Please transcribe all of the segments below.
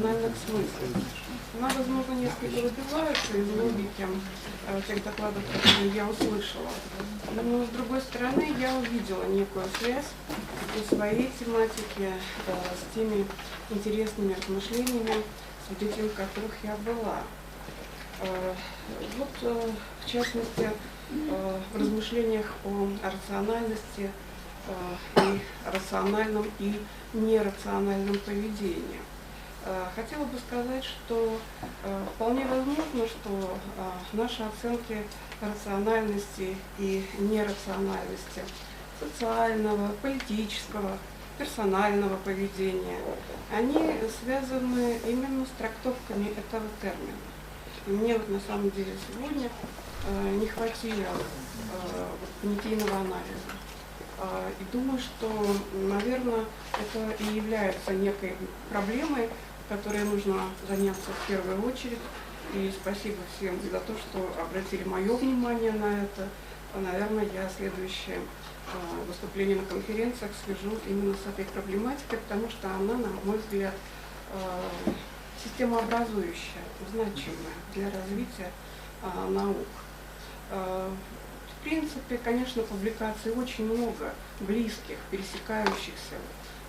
рациональных смыслов. Она, возможно, несколько выбивается из логики тех докладов, которые я услышала. Но, с другой стороны, я увидела некую связь в своей тематике с теми интересными размышлениями, свидетелем которых я была. Вот, в частности, в размышлениях о рациональности и рациональном и нерациональном поведении. Хотела бы сказать, что вполне возможно, что наши оценки рациональности и нерациональности социального, политического, персонального поведения, они связаны именно с трактовками этого термина. И мне вот на самом деле сегодня не хватило понятийного анализа. И думаю, что, наверное, это и является некой проблемой, которой нужно заняться в первую очередь. И спасибо всем за то, что обратили мое внимание на это. Наверное, я следующее выступление на конференциях свяжу именно с этой проблематикой, потому что она, на мой взгляд, системообразующая, значимая для развития наук. В принципе, конечно, публикаций очень много, близких, пересекающихся,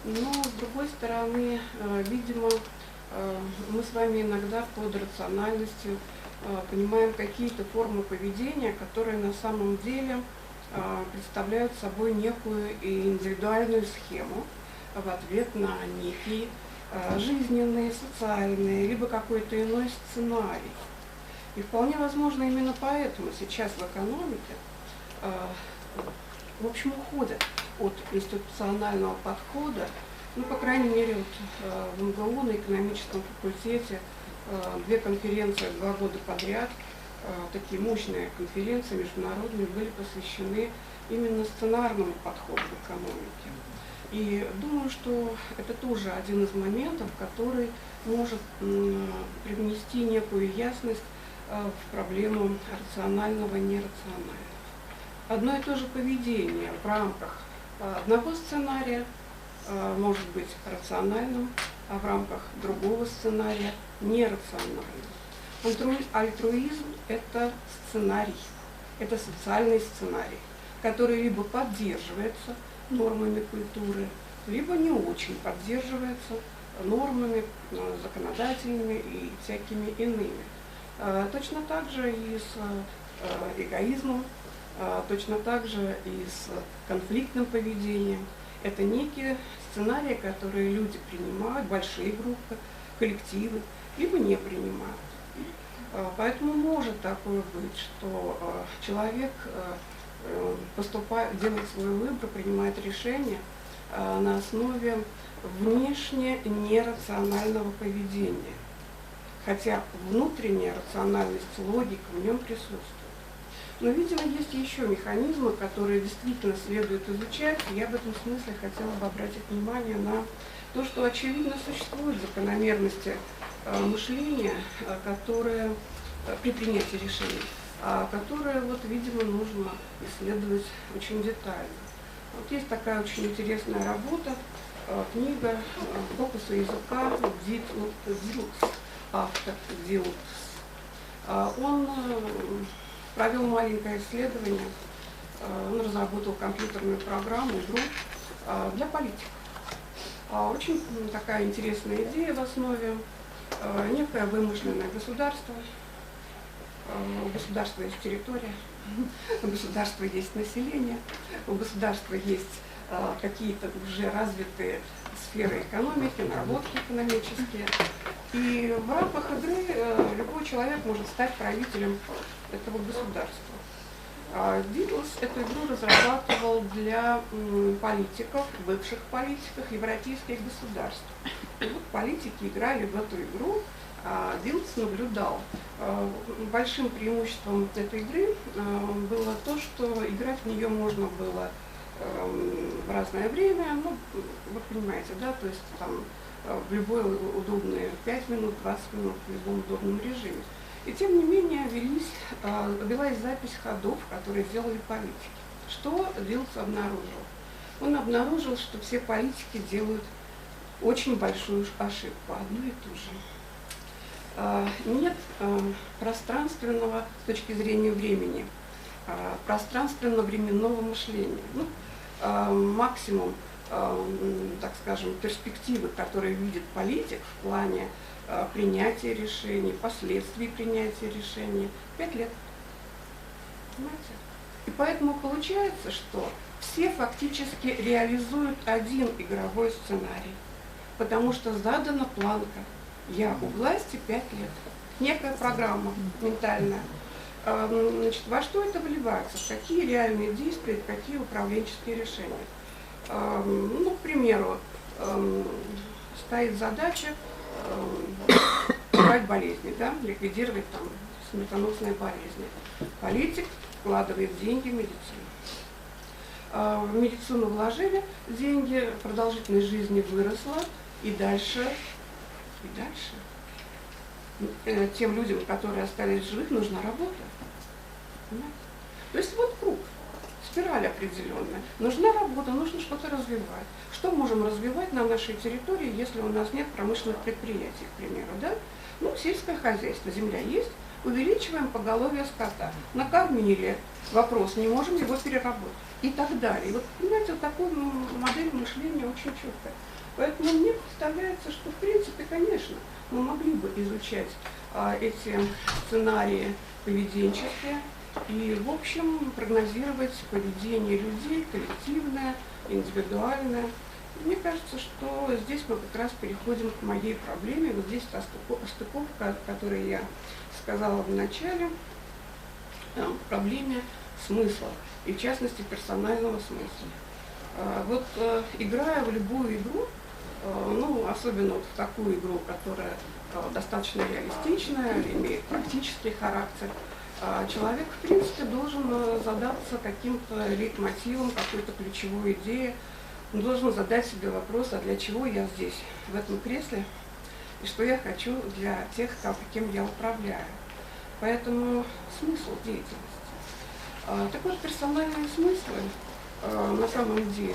но, с другой стороны, видимо, мы с вами иногда под рациональностью понимаем какие-то формы поведения, которые на самом деле представляют собой некую индивидуальную схему в ответ на некие жизненные, социальные, либо какой-то иной сценарий. И вполне возможно, именно поэтому сейчас в экономике в общем, уходят от институционального подхода. Ну, по крайней мере, вот, в МГУ на экономическом факультете 2 конференции 2 года подряд, такие мощные конференции международные, были посвящены именно сценарному подходу в экономике. И думаю, что это тоже один из моментов, который может привнести некую ясность в проблему рационального и нерационального. Одно и то же поведение в рамках одного сценария может быть рациональным, а в рамках другого сценария нерациональным. Альтруизм – это сценарий, это социальный сценарий, который либо поддерживается нормами культуры, либо не очень поддерживается нормами законодательными и всякими иными. Точно так же и с эгоизмом, точно так же и с конфликтным поведением. Это некие сценарии, которые люди принимают, большие группы, коллективы, либо не принимают. Поэтому может такое быть, что человек делает свой выбор, принимает решение на основе внешне нерационального поведения. Хотя внутренняя рациональность, логика в нем присутствует. Но, видимо, есть еще механизмы, которые действительно следует изучать. И я в этом смысле хотела бы обратить внимание на то, что, очевидно, существуют закономерности мышления, которые при принятии решений, которые, вот, видимо, нужно исследовать очень детально. Вот есть такая очень интересная работа, книга «Фокусы языка» Дилтс, автор Дилтс. Он провел маленькое исследование, он разработал компьютерную программу, игру для политиков. Очень такая интересная идея в основе, некое вымышленное государство. У государства есть территория, у государства есть население, у государства есть какие-то уже развитые сферы экономики, наработки экономические. И в рамках игры любой человек может стать правителем этого государства. Дитлс эту игру разрабатывал для политиков, бывших политиков европейских государств. И вот политики играли в эту игру, Дитлс наблюдал. Большим преимуществом этой игры было то, что играть в нее можно было в разное время, ну, вы понимаете, да, то есть там в любое удобное 5 минут, 20 минут, в любом удобном режиме. И тем не менее велась запись ходов, которые сделали политики. Что Дитлс обнаружил? Он обнаружил, что все политики делают очень большую ошибку, одну и ту же. Нет пространственного с точки зрения времени, пространственно-временного мышления. Максимум, так скажем, перспективы, которые видит политик в плане принятия решений, последствий принятия решений, 5 лет. Понимаете? И поэтому получается, что все фактически реализуют один игровой сценарий, потому что задана планка. Я у власти 5 лет. Некая программа ментальная. Значит, во что это выливается? В какие реальные действия, в какие управленческие решения? К примеру, стоит задача убрать болезни, да, ликвидировать там смертоносные болезни. Политик вкладывает деньги в медицину. В медицину вложили деньги, продолжительность жизни выросла, и дальше тем людям, которые остались живых, нужна работа. Понимаете? То есть вот круг, спираль определенная. Нужна работа, нужно что-то развивать. Что можем развивать на нашей территории, если у нас нет промышленных предприятий, к примеру, да? Сельское хозяйство, земля есть, увеличиваем поголовье скота. Накормили, вопрос, не можем его переработать. И так далее. И вот, понимаете, вот такую модель мышления очень четкая. Поэтому мне представляется, что, в принципе, конечно, мы могли бы изучать эти сценарии поведенческие и, в общем, прогнозировать поведение людей, коллективное, индивидуальное. Мне кажется, что здесь мы как раз переходим к моей проблеме. Вот здесь та стыковка, о которой я сказала в начале, проблеме смысла, и в частности персонального смысла. Играя в любую игру, особенно вот в такую игру, которая достаточно реалистичная, имеет практический характер, человек, в принципе, должен задаться каким-то лейтмотивом, какой-то ключевой идеей. Он должен задать себе вопрос, а для чего я здесь, в этом кресле, и что я хочу для тех, кем я управляю. Поэтому смысл деятельности. Так вот, персональные смыслы на самом деле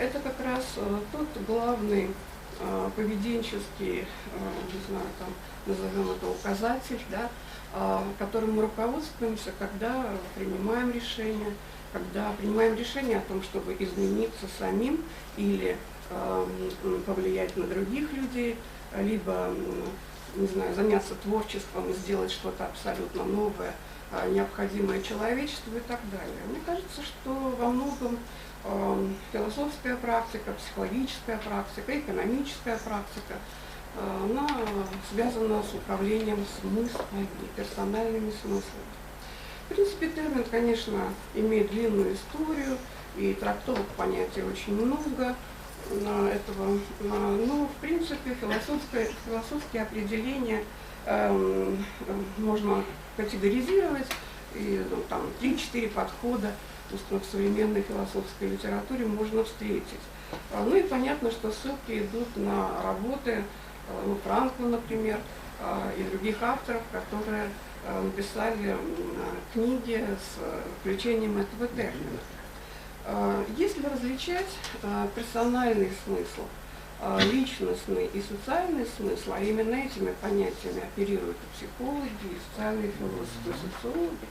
это как раз тот главный поведенческий, не знаю, назовем это указатель, да, которым мы руководствуемся, когда принимаем решение о том, чтобы измениться самим или повлиять на других людей, либо, не знаю, заняться творчеством и сделать что-то абсолютно новое, необходимое человечеству и так далее. Мне кажется, что во многом философская практика, психологическая практика, экономическая практика, она связана с управлением смыслами, персональными смыслами. В принципе, термин, конечно, имеет длинную историю, и трактовок понятия очень много этого, но, в принципе, философские определения можно категоризировать, и 3-4 подхода в современной философской литературе можно встретить. И понятно, что ссылки идут на работы Франкла, например, и других авторов, которые написали книги с включением этого термина. Если различать персональный смысл, личностный и социальный смысл, а именно этими понятиями оперируют и психологи, и социальные философы, и социологи,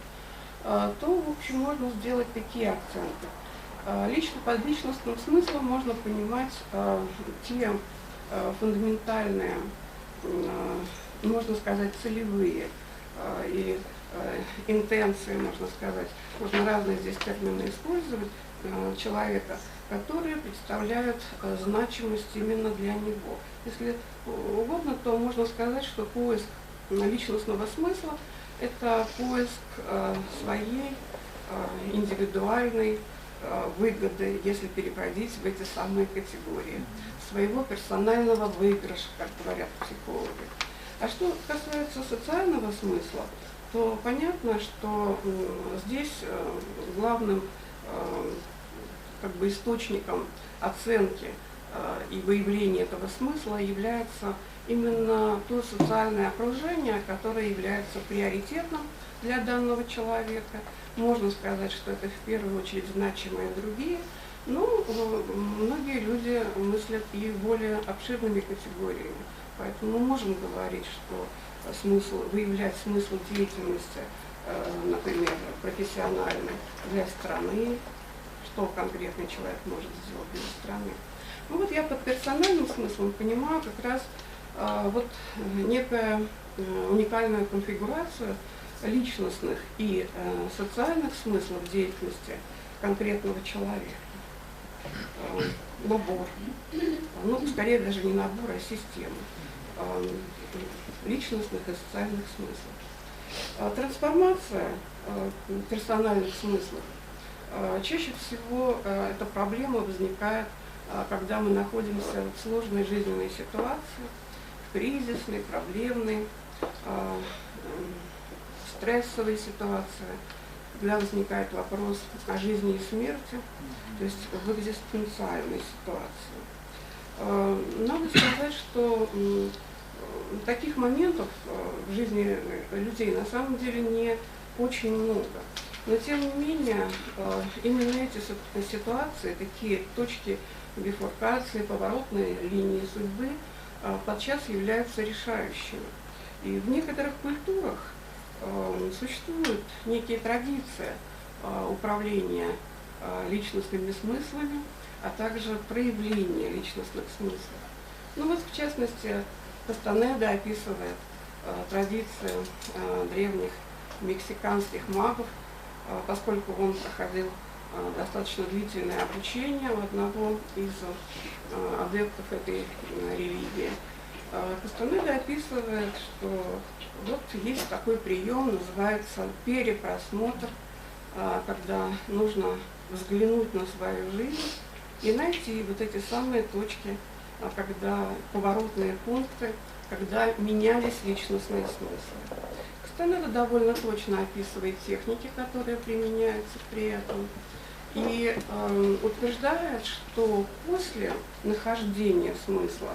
то, в общем, можно сделать такие акценты. Под личностным смыслом можно понимать те фундаментальные, можно сказать, целевые и интенции, можно сказать, можно разные здесь термины использовать, человека, которые представляют значимость именно для него. Если угодно, то можно сказать, что поиск личностного смысла – это поиск своей индивидуальной выгоды, если переводить в эти самые категории, своего персонального выигрыша, как говорят психологи. А что касается социального смысла, то понятно, что здесь главным источником оценки и выявления этого смысла является именно то социальное окружение, которое является приоритетным для данного человека. Можно сказать, что это в первую очередь значимые другие, Ну, многие люди мыслят и более обширными категориями, поэтому мы можем говорить, что выявлять смысл деятельности, например, профессиональной для страны, что конкретный человек может сделать для страны. Ну вот я под персональным смыслом понимаю как раз вот некую уникальную конфигурацию личностных и социальных смыслов деятельности конкретного человека. Набор, ну скорее даже не набор, а система личностных и социальных смыслов. Трансформация персональных смыслов чаще всего эта проблема возникает, когда мы находимся в сложной жизненной ситуации, в кризисной, проблемной, стрессовой ситуации, когда возникает вопрос о жизни и смерти, то есть в экзистенциальной ситуации. Надо сказать, что таких моментов в жизни людей на самом деле не очень много. Но тем не менее, именно эти ситуации, такие точки бифуркации, поворотные линии судьбы подчас являются решающими. И в некоторых культурах существуют некие традиции управления личностными смыслами, а также проявления личностных смыслов. Ну вот, в частности, Кастанеда описывает традиции древних мексиканских магов, поскольку он проходил достаточно длительное обучение у одного из адептов этой религии. Кастанеда описывает, что вот есть такой прием, называется перепросмотр, когда нужно взглянуть на свою жизнь и найти вот эти самые точки, когда поворотные пункты, когда менялись личностные смыслы. Кастанеда довольно точно описывает техники, которые применяются при этом, и утверждает, что после нахождения смысла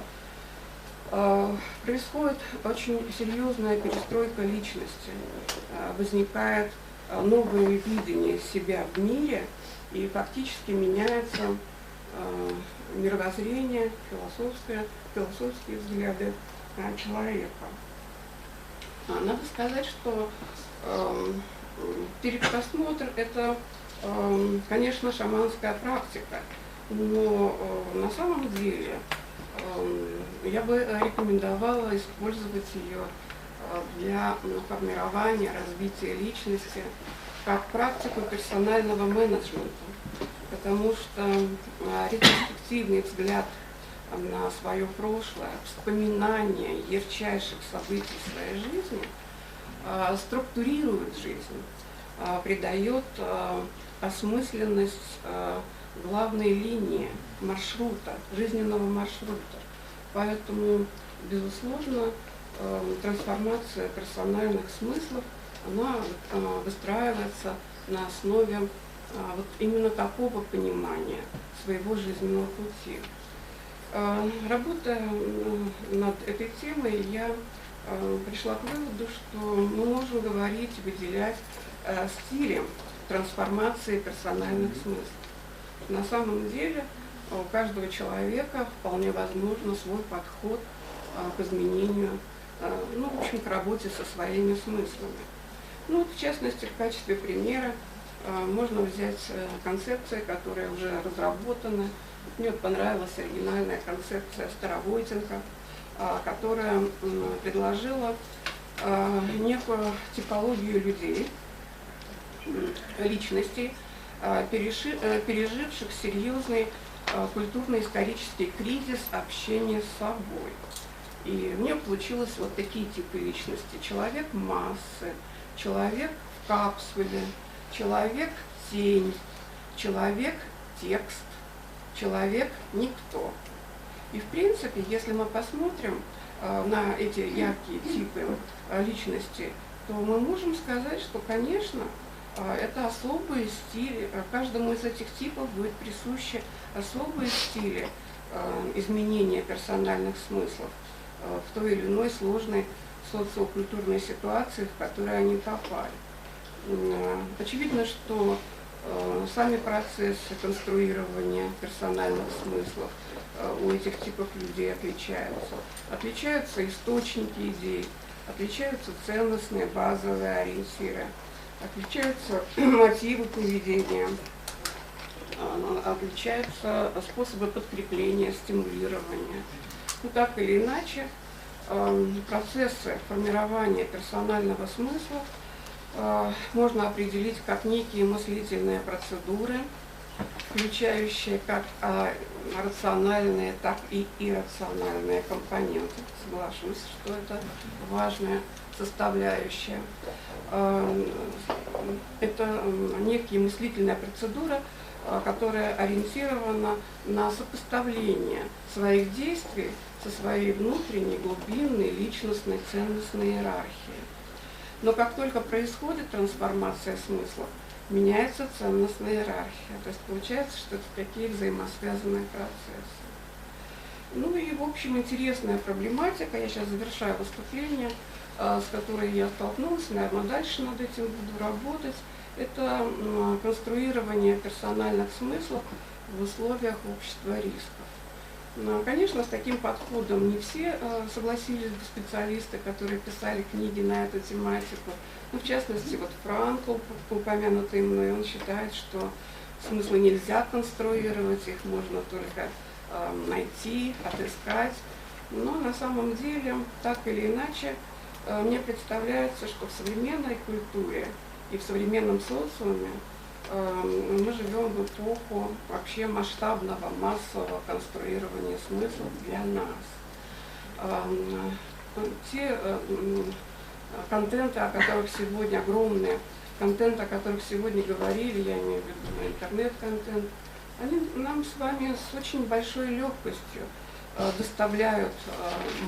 происходит очень серьезная перестройка личности, возникает новое видение себя в мире, и фактически меняется мировоззрение, философские взгляды человека. Надо сказать, что перепросмотр – это, конечно, шаманская практика, но на самом деле я бы рекомендовала использовать ее для формирования, развития личности как практику персонального менеджмента, потому что ретроспективный взгляд на свое прошлое, вспоминание ярчайших событий своей жизни структурирует жизнь, придает осмысленность главной линии маршрута, жизненного маршрута. Поэтому, безусловно, трансформация персональных смыслов, она выстраивается на основе вот именно такого понимания своего жизненного пути. Работая над этой темой, я пришла к выводу, что мы можем говорить, выделять стили трансформации персональных смыслов. На самом деле у каждого человека вполне возможно свой подход к изменению, ну, в общем, к работе со своими смыслами. Ну, вот, в частности, в качестве примера можно взять концепции, которые уже разработаны. Мне понравилась оригинальная концепция Старовойтенко, которая предложила некую типологию людей, личностей, переживших серьезный культурно-исторический кризис общения с собой. И у меня получилось вот такие типы личности. Человек массы, человек в капсуле, человек-тень, человек-текст, человек-никто. И в принципе, если мы посмотрим на эти яркие типы личности, то мы можем сказать, что, конечно, это особые стили, каждому из этих типов будет присущи особые стили изменения персональных смыслов в той или иной сложной социокультурной ситуации, в которой они попали. Очевидно, что Сами процессы конструирования персональных смыслов у этих типов людей отличаются. Отличаются источники идей, отличаются ценностные базовые ориентиры, отличаются мотивы поведения, отличаются способы подкрепления, стимулирования. Ну, так или иначе, процессы формирования персонального смысла можно определить как некие мыслительные процедуры, включающие как рациональные, так и иррациональные компоненты. Соглашусь, что это важная составляющая. Это некие мыслительная процедура, которая ориентирована на сопоставление своих действий со своей внутренней, глубинной, личностной, ценностной иерархией. Но как только происходит трансформация смыслов, меняется ценностная иерархия. То есть получается, что это такие взаимосвязанные процессы. Ну и, в общем, интересная проблематика. Я сейчас завершаю выступление, с которой я столкнулась, наверное, дальше над этим буду работать. Это конструирование персональных смыслов в условиях общества рисков. Конечно, с таким подходом не все согласились бы специалисты, которые писали книги на эту тематику. Ну, в частности, вот Франкл, упомянутый мной, он считает, что смыслы нельзя конструировать, их можно только найти, отыскать. Но на самом деле, так или иначе, мне представляется, что в современной культуре и в современном социуме мы живем в эпоху вообще масштабного, массового конструирования смыслов для нас. Те контенты, о которых сегодня огромные, контент, о которых сегодня говорили, я имею в виду интернет-контент, они нам с вами с очень большой легкостью доставляют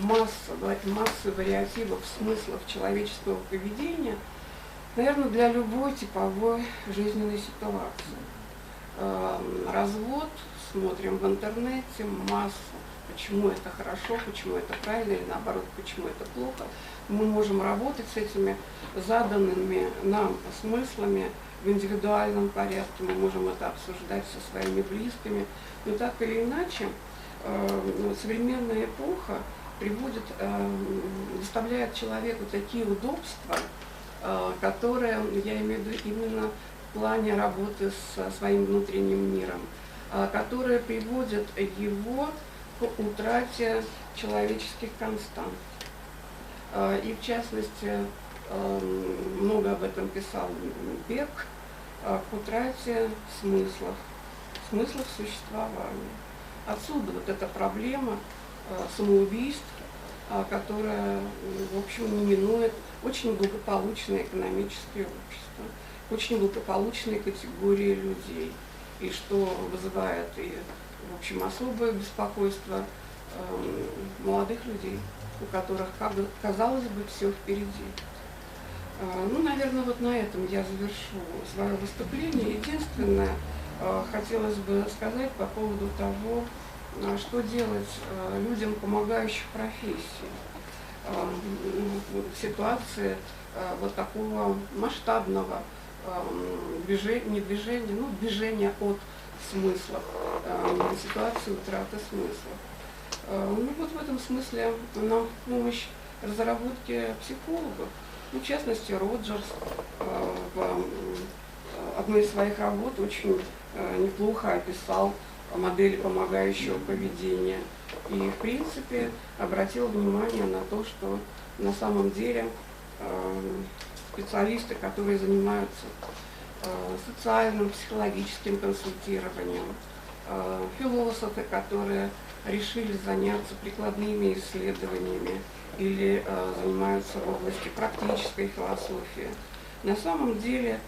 массы вариативов смыслов человеческого поведения, наверное, для любой типовой жизненной ситуации. Развод, смотрим в интернете, массу, почему это хорошо, почему это правильно, или наоборот, почему это плохо. Мы можем работать с этими заданными нам смыслами в индивидуальном порядке, мы можем это обсуждать со своими близкими. Но так или иначе, современная эпоха доставляет человеку такие удобства, которые, я имею в виду именно в плане работы со своим внутренним миром, которые приводят его к утрате человеческих констант. И в частности, много об этом писал Бек, к утрате смыслов существования. Отсюда вот эта проблема самоубийств, которая, в общем, не минует очень благополучные экономические общества, очень благополучные категории людей, и что вызывает и, в общем, особое беспокойство молодых людей, у которых, казалось бы, все впереди. Ну, наверное, вот на этом я завершу свое выступление. Единственное, хотелось бы сказать по поводу того, что делать людям помогающих профессий в ситуации вот такого масштабного движения от смыслов, ситуации утраты смыслов. Ну вот в этом смысле нам в помощь разработке психологов, ну, в частности, Роджерс в одной из своих работ очень неплохо описал модели помогающего поведения и, в принципе, обратил внимание на то, что на самом деле специалисты, которые занимаются социальным, психологическим консультированием, философы, которые решили заняться прикладными исследованиями или занимаются в области практической философии, на самом деле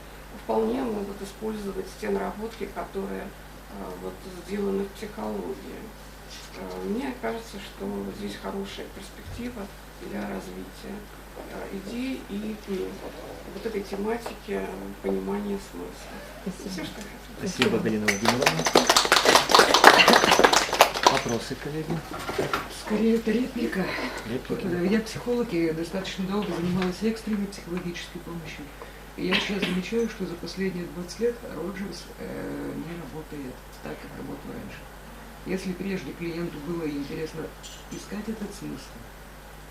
вполне могут использовать те наработки, которые вот сделаны в психологии. Мне кажется, что здесь хорошая перспектива для развития идей и вот этой тематики понимания смысла. Спасибо. Все, что я хотела. Спасибо, Галина Владимировна. Вопросы, коллеги? Скорее, это реплика. Реплики. Я психолог, и достаточно долго занималась экстренной психологической помощью. И я сейчас замечаю, что за последние 20 лет Роджерс не работает так, как работал раньше. Если прежде клиенту было интересно искать этот смысл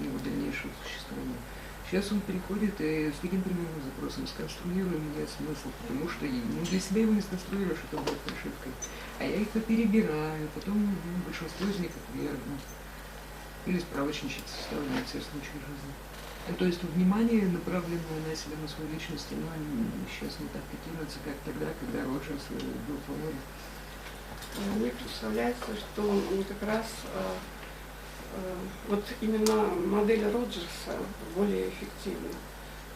его дальнейшего существования, сейчас он приходит и с таким примерным запросом: сконструируй мне смысл, потому что для себя его не сконструируешь, это будет ошибкой. А я их перебираю, потом большинство из них отвергну. Или справочничать составляю все случаи жизни. То есть внимание, направленное на себя, на свою личность, оно сейчас не так котируется, как тогда, когда Роджерс был фаворит. Мне представляется, что как раз вот именно модель Роджерса более эффективна.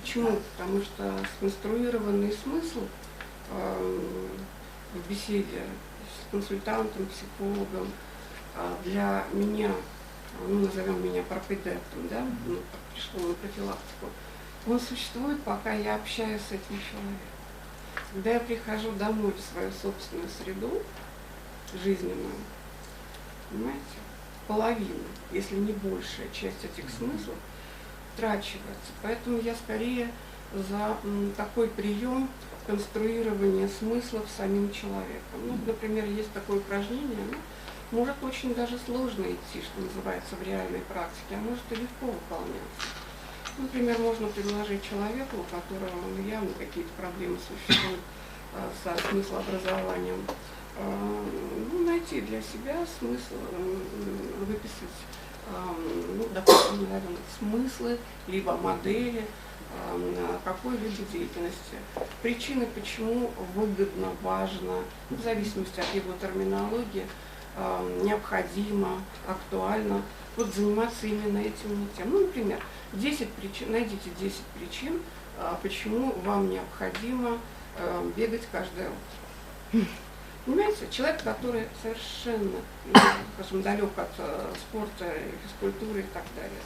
Почему? Потому что сконструированный смысл в беседе с консультантом, психологом для меня, ну, назовем меня пропедевтом, да, ну, пришло на профилактику, он существует, пока я общаюсь с этим человеком. Когда я прихожу домой в свою собственную среду жизненную, понимаете, половина, если не большая часть этих смыслов утрачивается. Поэтому я скорее за такой прием конструирования смыслов самим человеком. Ну, например, есть такое упражнение, может очень даже сложно идти, что называется, в реальной практике, а может и легко выполняться. Например, можно предложить человеку, у которого явно какие-то проблемы существуют со смыслообразованием, ну, найти для себя смысл, выписать, ну, допустим, наверное, смыслы, либо модели какой-либо деятельности. Причины, почему выгодно, важно, в зависимости от его терминологии, необходимо, актуально вот заниматься именно этим тем. Ну, например, 10 причин, найдите 10 причин, почему вам необходимо бегать каждое утро. Понимаете, человек, который совершенно, скажем, далек от спорта, физкультуры и так далее,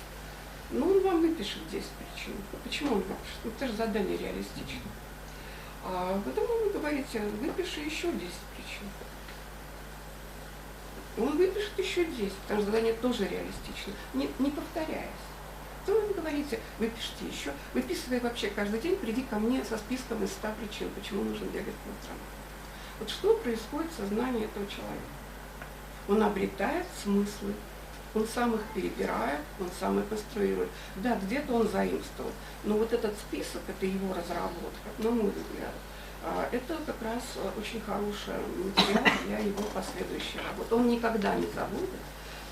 ну, он вам выпишет 10 причин. Почему он выпишет? Ну, это же задание реалистично. Потом вы говорите: выпиши еще 10 причин. Он выпишет еще 10, потому что задание тоже реалистично, не повторяясь. То вы говорите: выпишите еще, выписывай вообще каждый день, приди ко мне со списком из 100 причин, почему нужно бегать по утрам. Вот что происходит в сознании этого человека? Он обретает смыслы, он сам их перебирает, он сам их конструирует. Да, где-то он заимствовал, но вот этот список, это его разработка, на мой взгляд. Это как раз очень хороший материал для его последующей работы. Он никогда не забудет,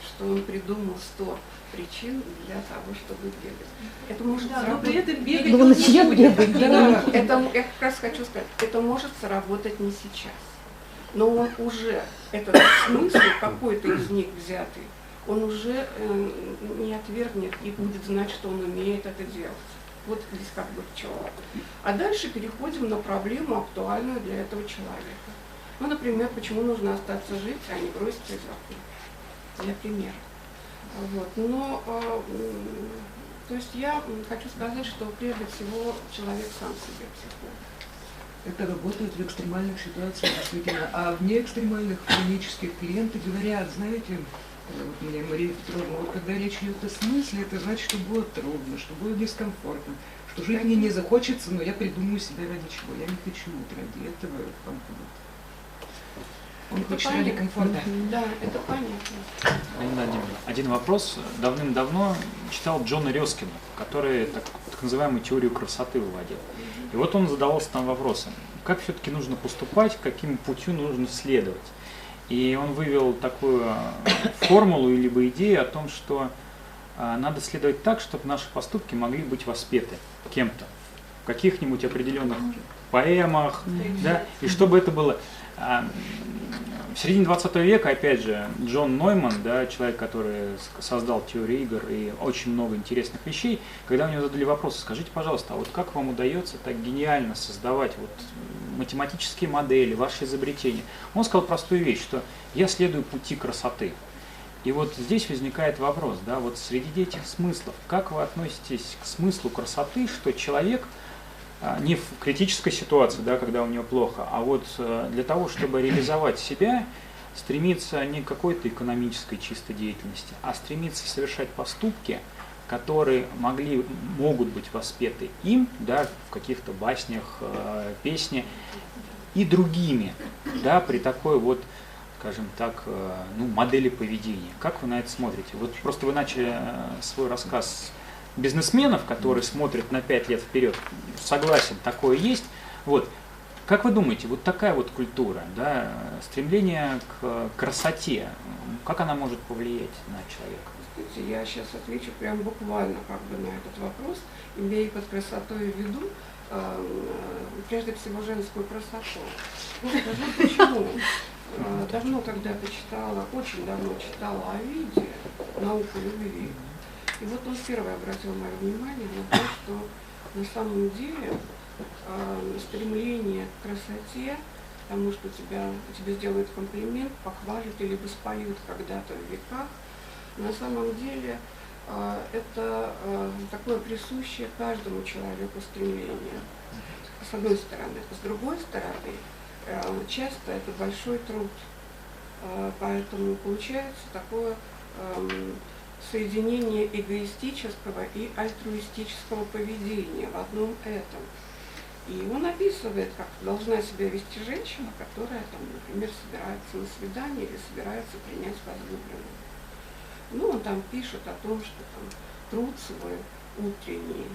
что он придумал 100 причин для того, чтобы бегать. Это может но при сработать. этом бегать он не будет. Да, это, я как раз хочу сказать, это может сработать не сейчас. Но он уже, этот смысл, какой-то из них взятый, он уже не отвергнет и будет знать, что он умеет это делать. Вот здесь как бы пчела. А дальше переходим на проблему, актуальную для этого человека. Ну, например, почему нужно остаться жить, а не броситься из окна. Для примера. Вот. Но, то есть я хочу сказать, что прежде всего человек сам себе психолог. Это работает в экстремальных ситуациях, действительно. А в неэкстремальных хронических клиенты говорят: знаете, вот мне Мария Петровна, вот когда речь идет о смысле, это значит, что будет трудно, что будет дискомфортно, что жить мне не захочется, но я придумаю себе ради чего. Я не хочу вот ради этого вам помочь. Он хочет ради комфорта. Да, это понятно. Один вопрос. Давным-давно читал Джона Рёскина, который так называемую теорию красоты выводил. И вот он задавался там вопросом, как все-таки нужно поступать, каким путем нужно следовать. И он вывел такую формулу либо идею о том, что надо следовать так, чтобы наши поступки могли быть воспеты кем-то в каких-нибудь определенных поэмах, да, и чтобы это было. В середине 20 века, опять же, Джон Нойман, да, человек, который создал теорию игр и очень много интересных вещей, когда у него задали вопрос: скажите, пожалуйста, а вот как вам удается так гениально создавать вот математические модели, ваши изобретения? Он сказал простую вещь, что я следую пути красоты. И вот здесь возникает вопрос, да, вот среди этих смыслов, как вы относитесь к смыслу красоты, что человек не в критической ситуации, да, когда у него плохо, а вот для того, чтобы реализовать себя, стремится не к какой-то экономической чистой деятельности, а стремится совершать поступки, которые могут быть воспеты им, да, в каких-то баснях, песне, и другими, да, при такой вот, скажем так, ну, модели поведения. Как вы на это смотрите? Вот просто вы начали свой рассказ с бизнесменов, которые смотрят на 5 лет вперед. Согласен, такое есть. Вот. Как вы думаете, вот такая вот культура, да, стремление к красоте, как она может повлиять на человека? Знаете, я сейчас отвечу прям буквально как бы на этот вопрос, имея под красотой в виду прежде всего женскую красоту. Даже почему? Давно когда-то читала, очень давно читала о Овидия «Науку любви». И вот он первый обратил мое внимание на то, что на самом деле стремление к красоте, тому, что тебе сделают комплимент, похвалят или воспоют когда-то в веках, на самом деле это такое присущее каждому человеку стремление, с одной стороны. С другой стороны, часто это большой труд, поэтому получается такое соединение эгоистического и альтруистического поведения в одном этом. И он описывает, как должна себя вести женщина, которая, там, например, собирается на свидание или собирается принять возлюбленного. Ну, он там пишет о том, что там, труд свой утренний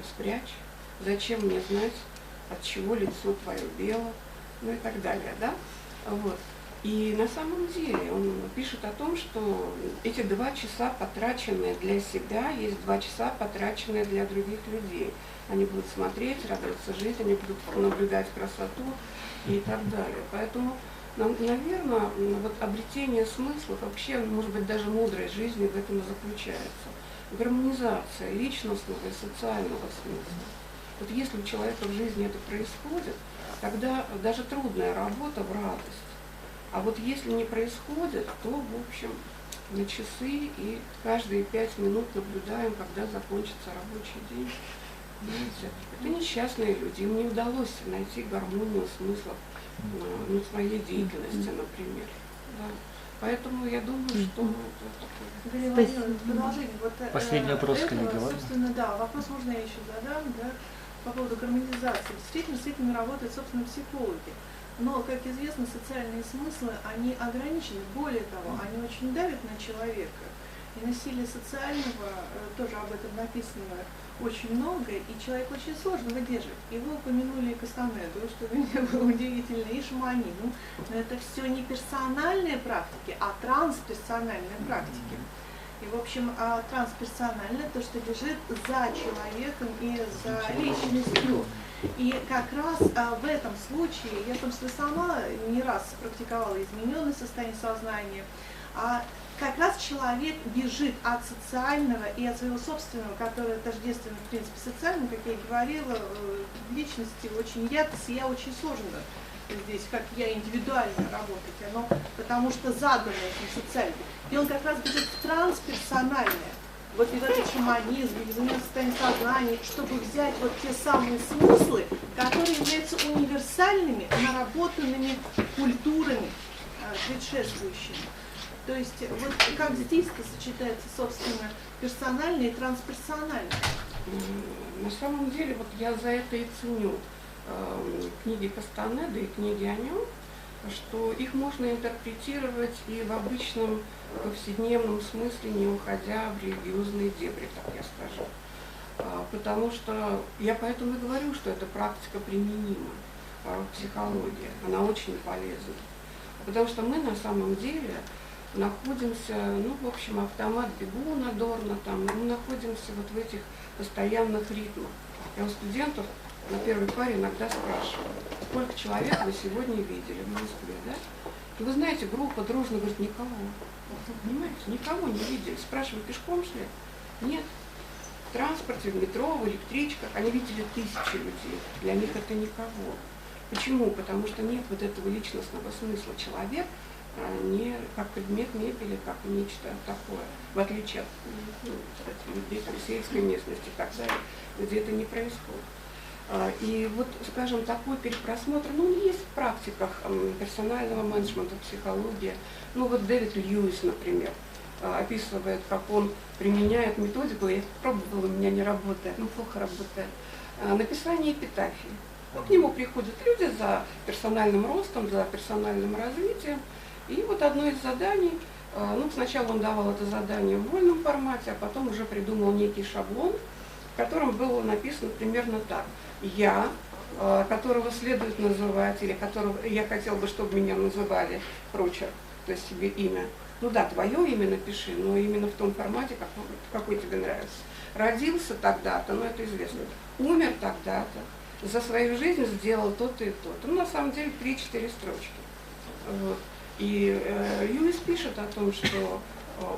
спрячь, зачем мне знать, от чего лицо твое бело, ну и так далее, да? Вот. И на самом деле он пишет о том, что эти 2 часа, потраченные для себя, есть 2 часа, потраченные для других людей. Они будут смотреть, радоваться жизни, они будут наблюдать красоту и так далее. Поэтому, наверное, вот обретение смысла, вообще, может быть, даже мудрой жизни в этом и заключается. Гармонизация личностного и социального смысла. Вот если у человека в жизни это происходит, тогда даже трудная работа в радость. А вот если не происходит, то, в общем, на часы и каждые 5 минут наблюдаем, когда закончится рабочий день. Знаете, это несчастные люди, им не удалось найти гармонию смысла своей деятельности, например. Да. Поэтому я думаю, что Галина Владимировна, продолжение Последний вопрос, коллега, ладно? собственно, да, вопрос можно я еще задам, да, по поводу гармонизации. Действительно, с этим работают, собственно, психологи. Но, как известно, социальные смыслы, они ограничены. Более того, они очень давят на человека. И насилие социального, тоже об этом написано очень много, и человек очень сложно выдерживает. И вы упомянули Кастанеду, что для меня было удивительно, и шаманизм. Но это все не персональные практики, а трансперсональные практики. И, в общем, трансперсональное то, что лежит за человеком и за личностью. И как раз в этом случае, я, собственно, сама не раз практиковала измененное состояние сознания, как раз человек бежит от социального и от своего собственного, которое тождественно, в принципе, социальному, как я и говорила, в личности очень я очень сложно здесь, как я индивидуально работать, оно, потому что задано этим социальным. И он как раз бежит в трансперсональное. Вот и в этот шаманизм, и в измененное состояние сознания, чтобы взять вот те самые смыслы, которые являются универсальными, наработанными культурами предшествующими. То есть вот как здесь-то сочетается, собственно, персональное и трансперсональное? На самом деле, вот я за это и ценю книги Кастанеды и книги о нем, что их можно интерпретировать и в обычном повседневном смысле, не уходя в религиозные дебри, так я скажу. Потому что я поэтому и говорю, что эта практика применима в психологии, она очень полезна. Потому что мы на самом деле находимся, ну, в общем, автомат бегуна, Дорна, там, мы находимся вот в этих постоянных ритмах. Я у студентов на первой паре иногда спрашиваю, сколько человек вы сегодня видели в Москве, да? И вы знаете, группа дружно говорит, никого. Понимаете, никого не видели. Спрашиваю, пешком шли? Нет. В транспорте, в метро, в электричках они видели 1000 людей. Для них это никого. Почему? Потому что нет вот этого личностного смысла. Человек не как предмет мебели, как нечто такое, в отличие от, кстати, людей там, сельской местности и так далее, где это не происходит. И вот, скажем, такой перепросмотр, ну, есть в практиках персонального менеджмента, психологии. Ну, вот Дэвид Льюис, например, описывает, как он применяет методику, я пробовала, у меня не работает, ну плохо работает, написание эпитафии. Ну, к нему приходят люди за персональным ростом, за персональным развитием, и вот одно из заданий, ну сначала он давал это задание в вольном формате, а потом уже придумал некий шаблон, в котором было написано примерно так: я, которого следует называть, или которого я хотел бы, чтобы меня называли, прочерк, то есть себе имя. Ну да, твое имя напиши, но именно в том формате, какой тебе нравится. Родился тогда-то, ну это известно. Умер тогда-то, за свою жизнь сделал то-то и то-то. Ну, на самом деле 3-4 строчки. Вот. И Льюис пишет о том, что,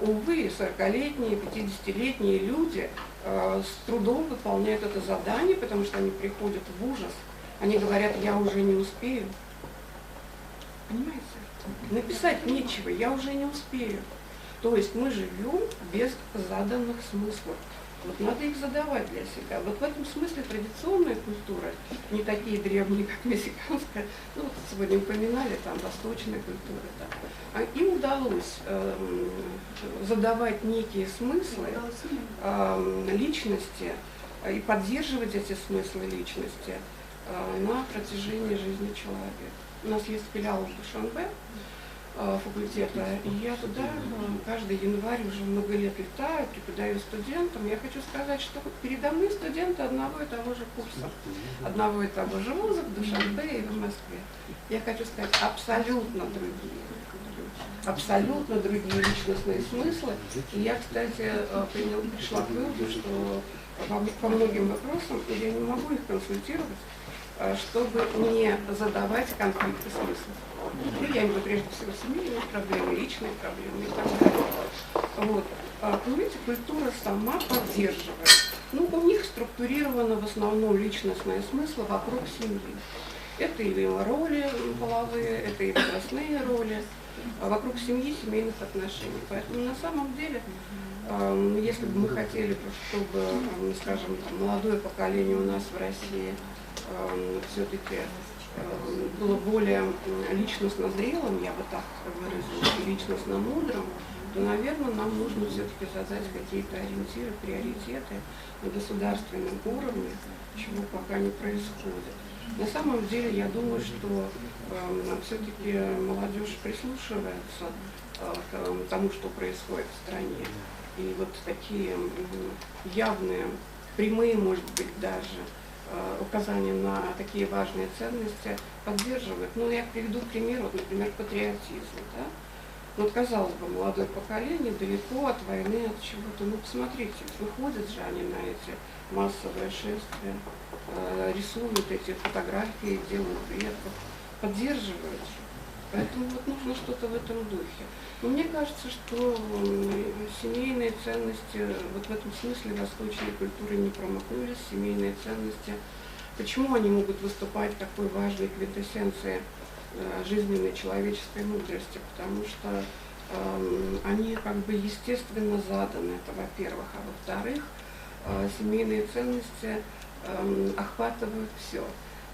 увы, 40-летние, 50-летние люди с трудом выполняют это задание, потому что они приходят в ужас. Они говорят: я уже не успею. Понимаете? Написать нечего, я уже не успею. То есть мы живем без заданных смыслов. Вот надо их задавать для себя. Вот в этом смысле традиционная культура, не такие древние, как мексиканская, ну вот сегодня упоминали, там, восточная культура, да. Им удалось задавать некие смыслы личности и поддерживать эти смыслы личности на протяжении жизни человека. У нас есть филиал в Душанбе факультета, и я туда каждый январь уже много лет летаю, преподаю студентам. Я хочу сказать, что передо мной студенты одного и того же курса, одного и того же вуза в Душанбе и в Москве. Я хочу сказать, абсолютно другие личностные смыслы. И я, кстати, пришла к выводу, что по многим вопросам я не могу их консультировать, чтобы не задавать конфликты смыслов. Ну, я имею в виду прежде всего семейные проблемы, личные проблемы и так далее. Вот. Понимаете, культура сама поддерживает. Ну, у них структурировано в основном личностные смыслы вокруг семьи. Это и роли половые, это и возрастные роли, вокруг семьи, семейных отношений. Поэтому на самом деле, если бы мы хотели, чтобы, скажем, молодое поколение у нас в России все-таки было более личностно зрелым, я бы так выразила, личностно мудрым, то, наверное, нам нужно все-таки задать какие-то ориентиры, приоритеты на государственном уровне, чего пока не происходит. На самом деле, я думаю, что все-таки молодежь прислушивается к тому, что происходит в стране. И вот такие явные, прямые, может быть, даже указания на такие важные ценности поддерживают. Ну, я приведу пример, вот, например, патриотизм. Да? Вот, казалось бы, молодое поколение далеко от войны, от чего-то. Ну, посмотрите, выходят же они на эти массовые шествия, рисуют эти фотографии, делают предков, поддерживают же. Поэтому вот нужно что-то в этом духе. Но мне кажется, что семейные ценности, вот в этом смысле восточной культуры не промахнулись, семейные ценности. Почему они могут выступать такой важной квинтэссенцией жизненной человеческой мудрости? Потому что они как бы естественно заданы, это во-первых. А во-вторых, семейные ценности охватывают все.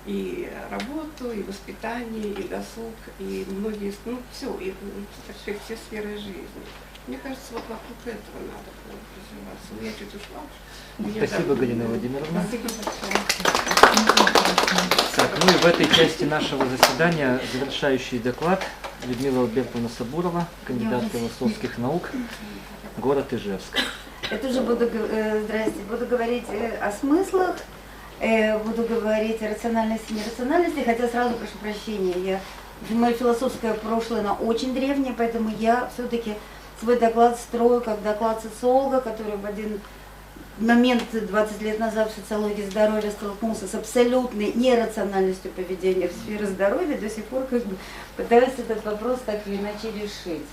И работу, и воспитание, и досуг, и многие, ну, все, и все сферы жизни. Мне кажется, вот вокруг этого надо было развиваться. Ну, я чуть ушла. Спасибо, Галина Владимировна. Спасибо большое. Так, ну и в этой части нашего заседания завершающий доклад Людмила Альбертовна Сабурова, кандидат философских наук, город Ижевск. Я тоже буду говорить о смыслах, буду говорить о рациональности и нерациональности, хотя сразу прошу прощения, мое философское прошлое, оно очень древнее, поэтому я все-таки свой доклад строю как доклад социолога, который в один момент 20 лет назад в социологии здоровья столкнулся с абсолютной нерациональностью поведения в сфере здоровья, до сих пор как бы пытаюсь этот вопрос так или иначе решить.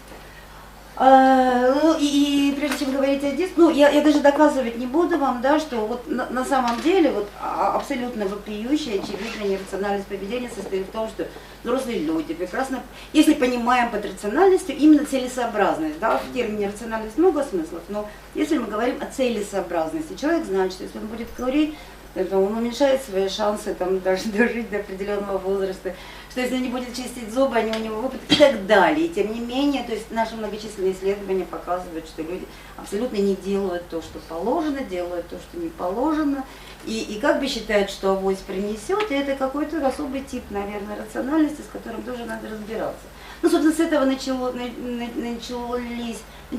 Ну, и прежде чем говорить о диске, ну, я даже доказывать не буду вам, да, что вот на самом деле вот абсолютно вопиющая, очевидная нерациональность поведения состоит в том, что взрослые люди прекрасно, если понимаем под рациональностью именно целесообразность, да, в термине рациональность много смыслов, но если мы говорим о целесообразности, человек знает, что если он будет курить, он уменьшает свои шансы там, даже дожить до определенного возраста, что если он не будет чистить зубы, они у него выпадут и так далее. И тем не менее, то есть наши многочисленные исследования показывают, что люди абсолютно не делают то, что положено, делают то, что не положено. И как бы считают, что авось принесет, и это какой-то особый тип, наверное, рациональности, с которым тоже надо разбираться. Ну, собственно, с этого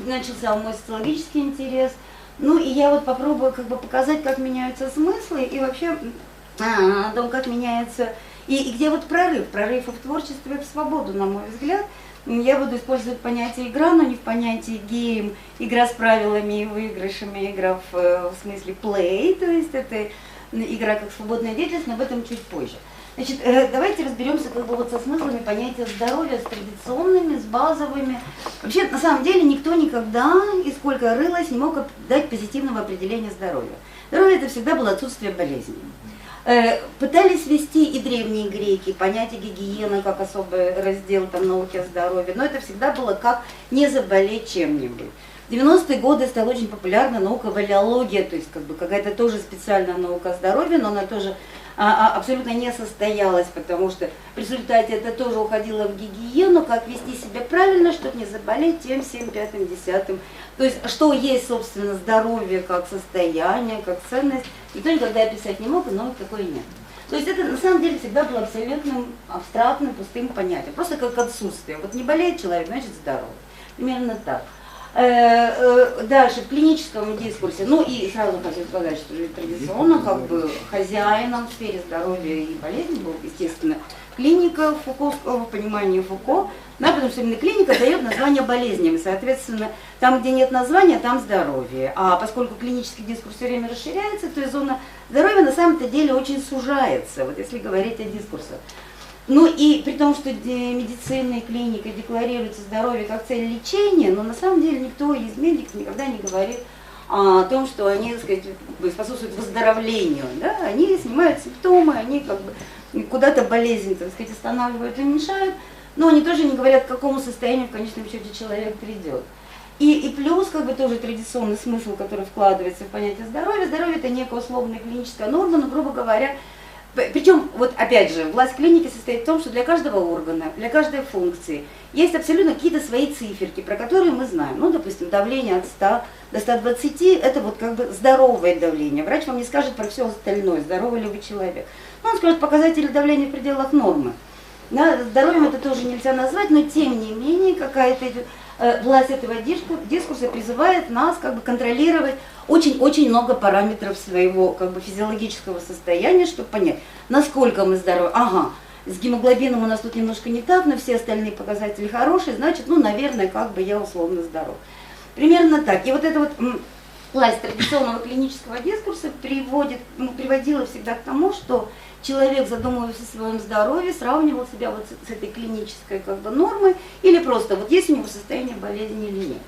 начался мой социологический интерес. Ну, и я вот попробую как бы показать, как меняются смыслы, и вообще о том, как меняется, и где вот прорыв в творчестве и в свободу, на мой взгляд. Я буду использовать понятие игра, но не в понятии гейм, игра с правилами и выигрышами, игра в смысле play, то есть это игра как свободная деятельность, но об этом чуть позже. Значит, давайте разберемся как бы вот со смыслами понятия здоровья, с традиционными, с базовыми. Вообще, на самом деле, никто никогда, и сколько рылось, не мог дать позитивного определения здоровья. Здоровье – это всегда было отсутствие болезней. Пытались ввести и древние греки понятие гигиены как особый раздел там, науки о здоровье, но это всегда было как не заболеть чем-нибудь. В 90-е годы стала очень популярна наука валеология, то есть как бы какая-то тоже специальная наука о здоровье, но она тоже абсолютно не состоялась, потому что в результате это тоже уходило в гигиену, как вести себя правильно, чтобы не заболеть тем, всем, пятым, десятым. То есть что есть, собственно, здоровье как состояние, как ценность, никто никогда описать не мог, но такое нет. То есть это на самом деле всегда было абсолютным, абстрактным, пустым понятием, просто как отсутствие. Вот не болеет человек, значит здоров. Примерно так. Дальше, в клиническом дискурсе, ну и сразу хочу сказать, что традиционно как бы хозяином в сфере здоровья и болезни был, естественно, клиника в понимании Фуко, да, потому что именно клиника дает название болезням, и, соответственно, там, где нет названия, там здоровье. А поскольку клинический дискурс все время расширяется, то и зона здоровья на самом-то деле очень сужается, вот если говорить о дискурсах. Ну и при том, что медицина и клиника декларируется здоровье как цель лечения, но на самом деле никто из медиков никогда не говорит о том, что они, так сказать, способствуют выздоровлению. Да? Они снимают симптомы, они как бы куда-то болезнь, так сказать, останавливают, уменьшают, но они тоже не говорят, к какому состоянию в конечном счете человек придет. И плюс, как бы тоже традиционный смысл, который вкладывается в понятие здоровья. Здоровье – это некая условная клиническая норма, но, грубо говоря, причем, вот опять же, власть клиники состоит в том, что для каждого органа, для каждой функции есть абсолютно какие-то свои циферки, про которые мы знаем. Ну, допустим, давление от 100 до 120 – это вот как бы здоровое давление. Врач вам не скажет про все остальное, здоровый ли вы человек. Ну, он скажет показатели давления в пределах нормы. Да, здоровьем это тоже нельзя назвать, но тем не менее какая-то власть этого дискурса призывает нас как бы контролировать очень-очень много параметров своего как бы физиологического состояния, чтобы понять, насколько мы здоровы. Ага, с гемоглобином у нас тут немножко не так, но все остальные показатели хорошие, значит, ну, наверное, как бы я условно здоров. Примерно так. И вот эта вот власть традиционного клинического дискурса приводила всегда к тому, что человек, задумываясь о своем здоровье, сравнивал себя вот с этой клинической как бы нормой, или просто вот есть у него состояние болезни или нет.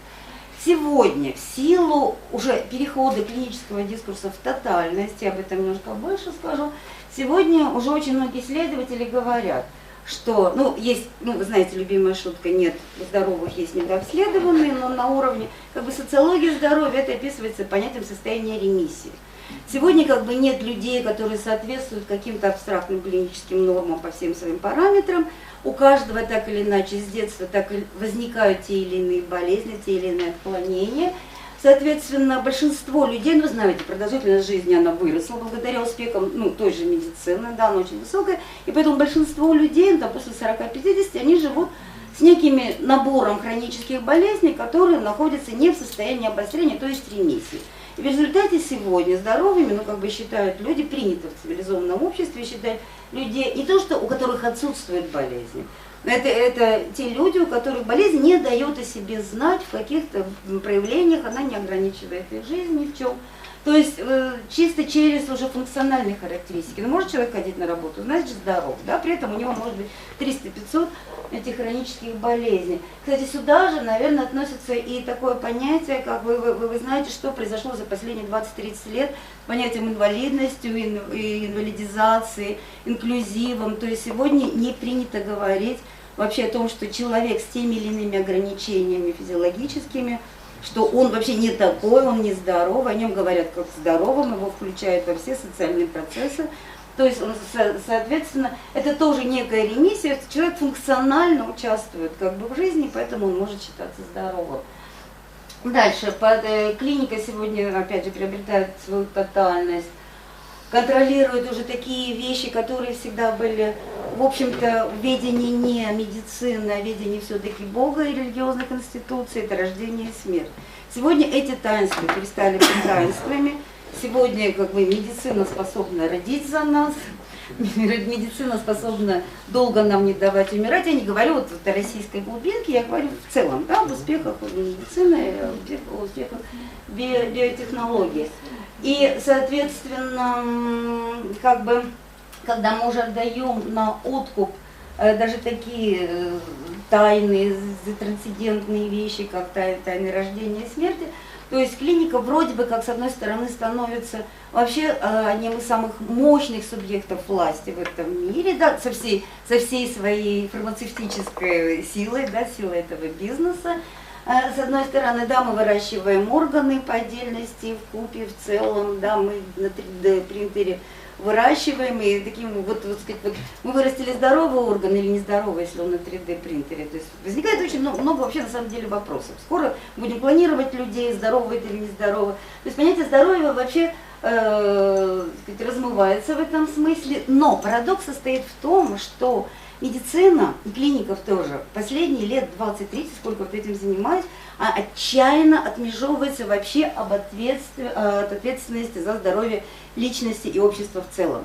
Сегодня, в силу уже перехода клинического дискурса в тотальность, я об этом немножко больше скажу, сегодня уже очень многие исследователи говорят, что, ну, есть, ну, вы знаете, любимая шутка, нет здоровых, есть недообследованные, но на уровне, как бы, социологии здоровья это описывается понятием состояния ремиссии. Сегодня как бы нет людей, которые соответствуют каким-то абстрактным клиническим нормам по всем своим параметрам. У каждого так или иначе с детства так и возникают те или иные болезни, те или иные отклонения. Соответственно, большинство людей, ну, вы знаете, продолжительность жизни она выросла благодаря успехам, ну, той же медицины, да, она очень высокая. И поэтому большинство людей, ну, там, после 40-50, они живут с неким набором хронических болезней, которые находятся не в состоянии обострения, то есть ремиссии. И в результате сегодня здоровыми, ну, как бы считают люди, принято в цивилизованном обществе считать людей, не то, что у которых отсутствуют болезни, это те люди, у которых болезнь не дает о себе знать в каких-то проявлениях, она не ограничивает их жизнь ни в чем. То есть чисто через уже функциональные характеристики. Ну, может человек ходить на работу, значит здоров, да, при этом у него может быть 300-500 этих хронических болезней. Кстати, сюда же, наверное, относится и такое понятие, как вы знаете, что произошло за последние 20-30 лет с понятием инвалидностью, инвалидизации, инклюзивом. То есть сегодня не принято говорить вообще о том, что человек с теми или иными ограничениями физиологическими, что он вообще не такой, он не здоровый, о нем говорят как здоровым, его включают во все социальные процессы. То есть, соответственно, это тоже некая ремиссия, человек функционально участвует как бы в жизни, поэтому он может считаться здоровым. Дальше, клиника сегодня, опять же, приобретает свою тотальность, контролирует уже такие вещи, которые всегда были, в общем-то, в ведении не медицины, а в ведении все-таки Бога и религиозных институций, это рождение и смерть. Сегодня эти таинства перестали быть таинствами. Сегодня как бы медицина способна родить за нас, медицина способна долго нам не давать умирать. Я не говорю вот о российской глубинке, я говорю в целом, да, об успехах медицины, о успехах биотехнологии. И, соответственно, как бы, когда мы уже отдаем на откуп даже такие тайные, трансцендентные вещи, как тайны рождения и смерти, то есть клиника вроде бы как с одной стороны становится вообще одним из самых мощных субъектов власти в этом мире, да, со всей своей фармацевтической силой, да, силой этого бизнеса. С одной стороны, да, мы выращиваем органы по отдельности, в купе, в целом, да, мы на 3D принтере выращиваем, и таким вот сказать, вот мы вырастили здоровый орган или нездоровый, если он на 3D принтере. То есть возникает очень много вообще на самом деле вопросов. Скоро будем планировать людей, здоровы это или нездоровы. То есть понятие здоровья вообще сказать, размывается в этом смысле, но парадокс состоит в том, что медицина и клиников тоже последние лет 20-30, сколько вот этим занимаюсь, отчаянно отмежевывается вообще от ответственности за здоровье личности и общества в целом.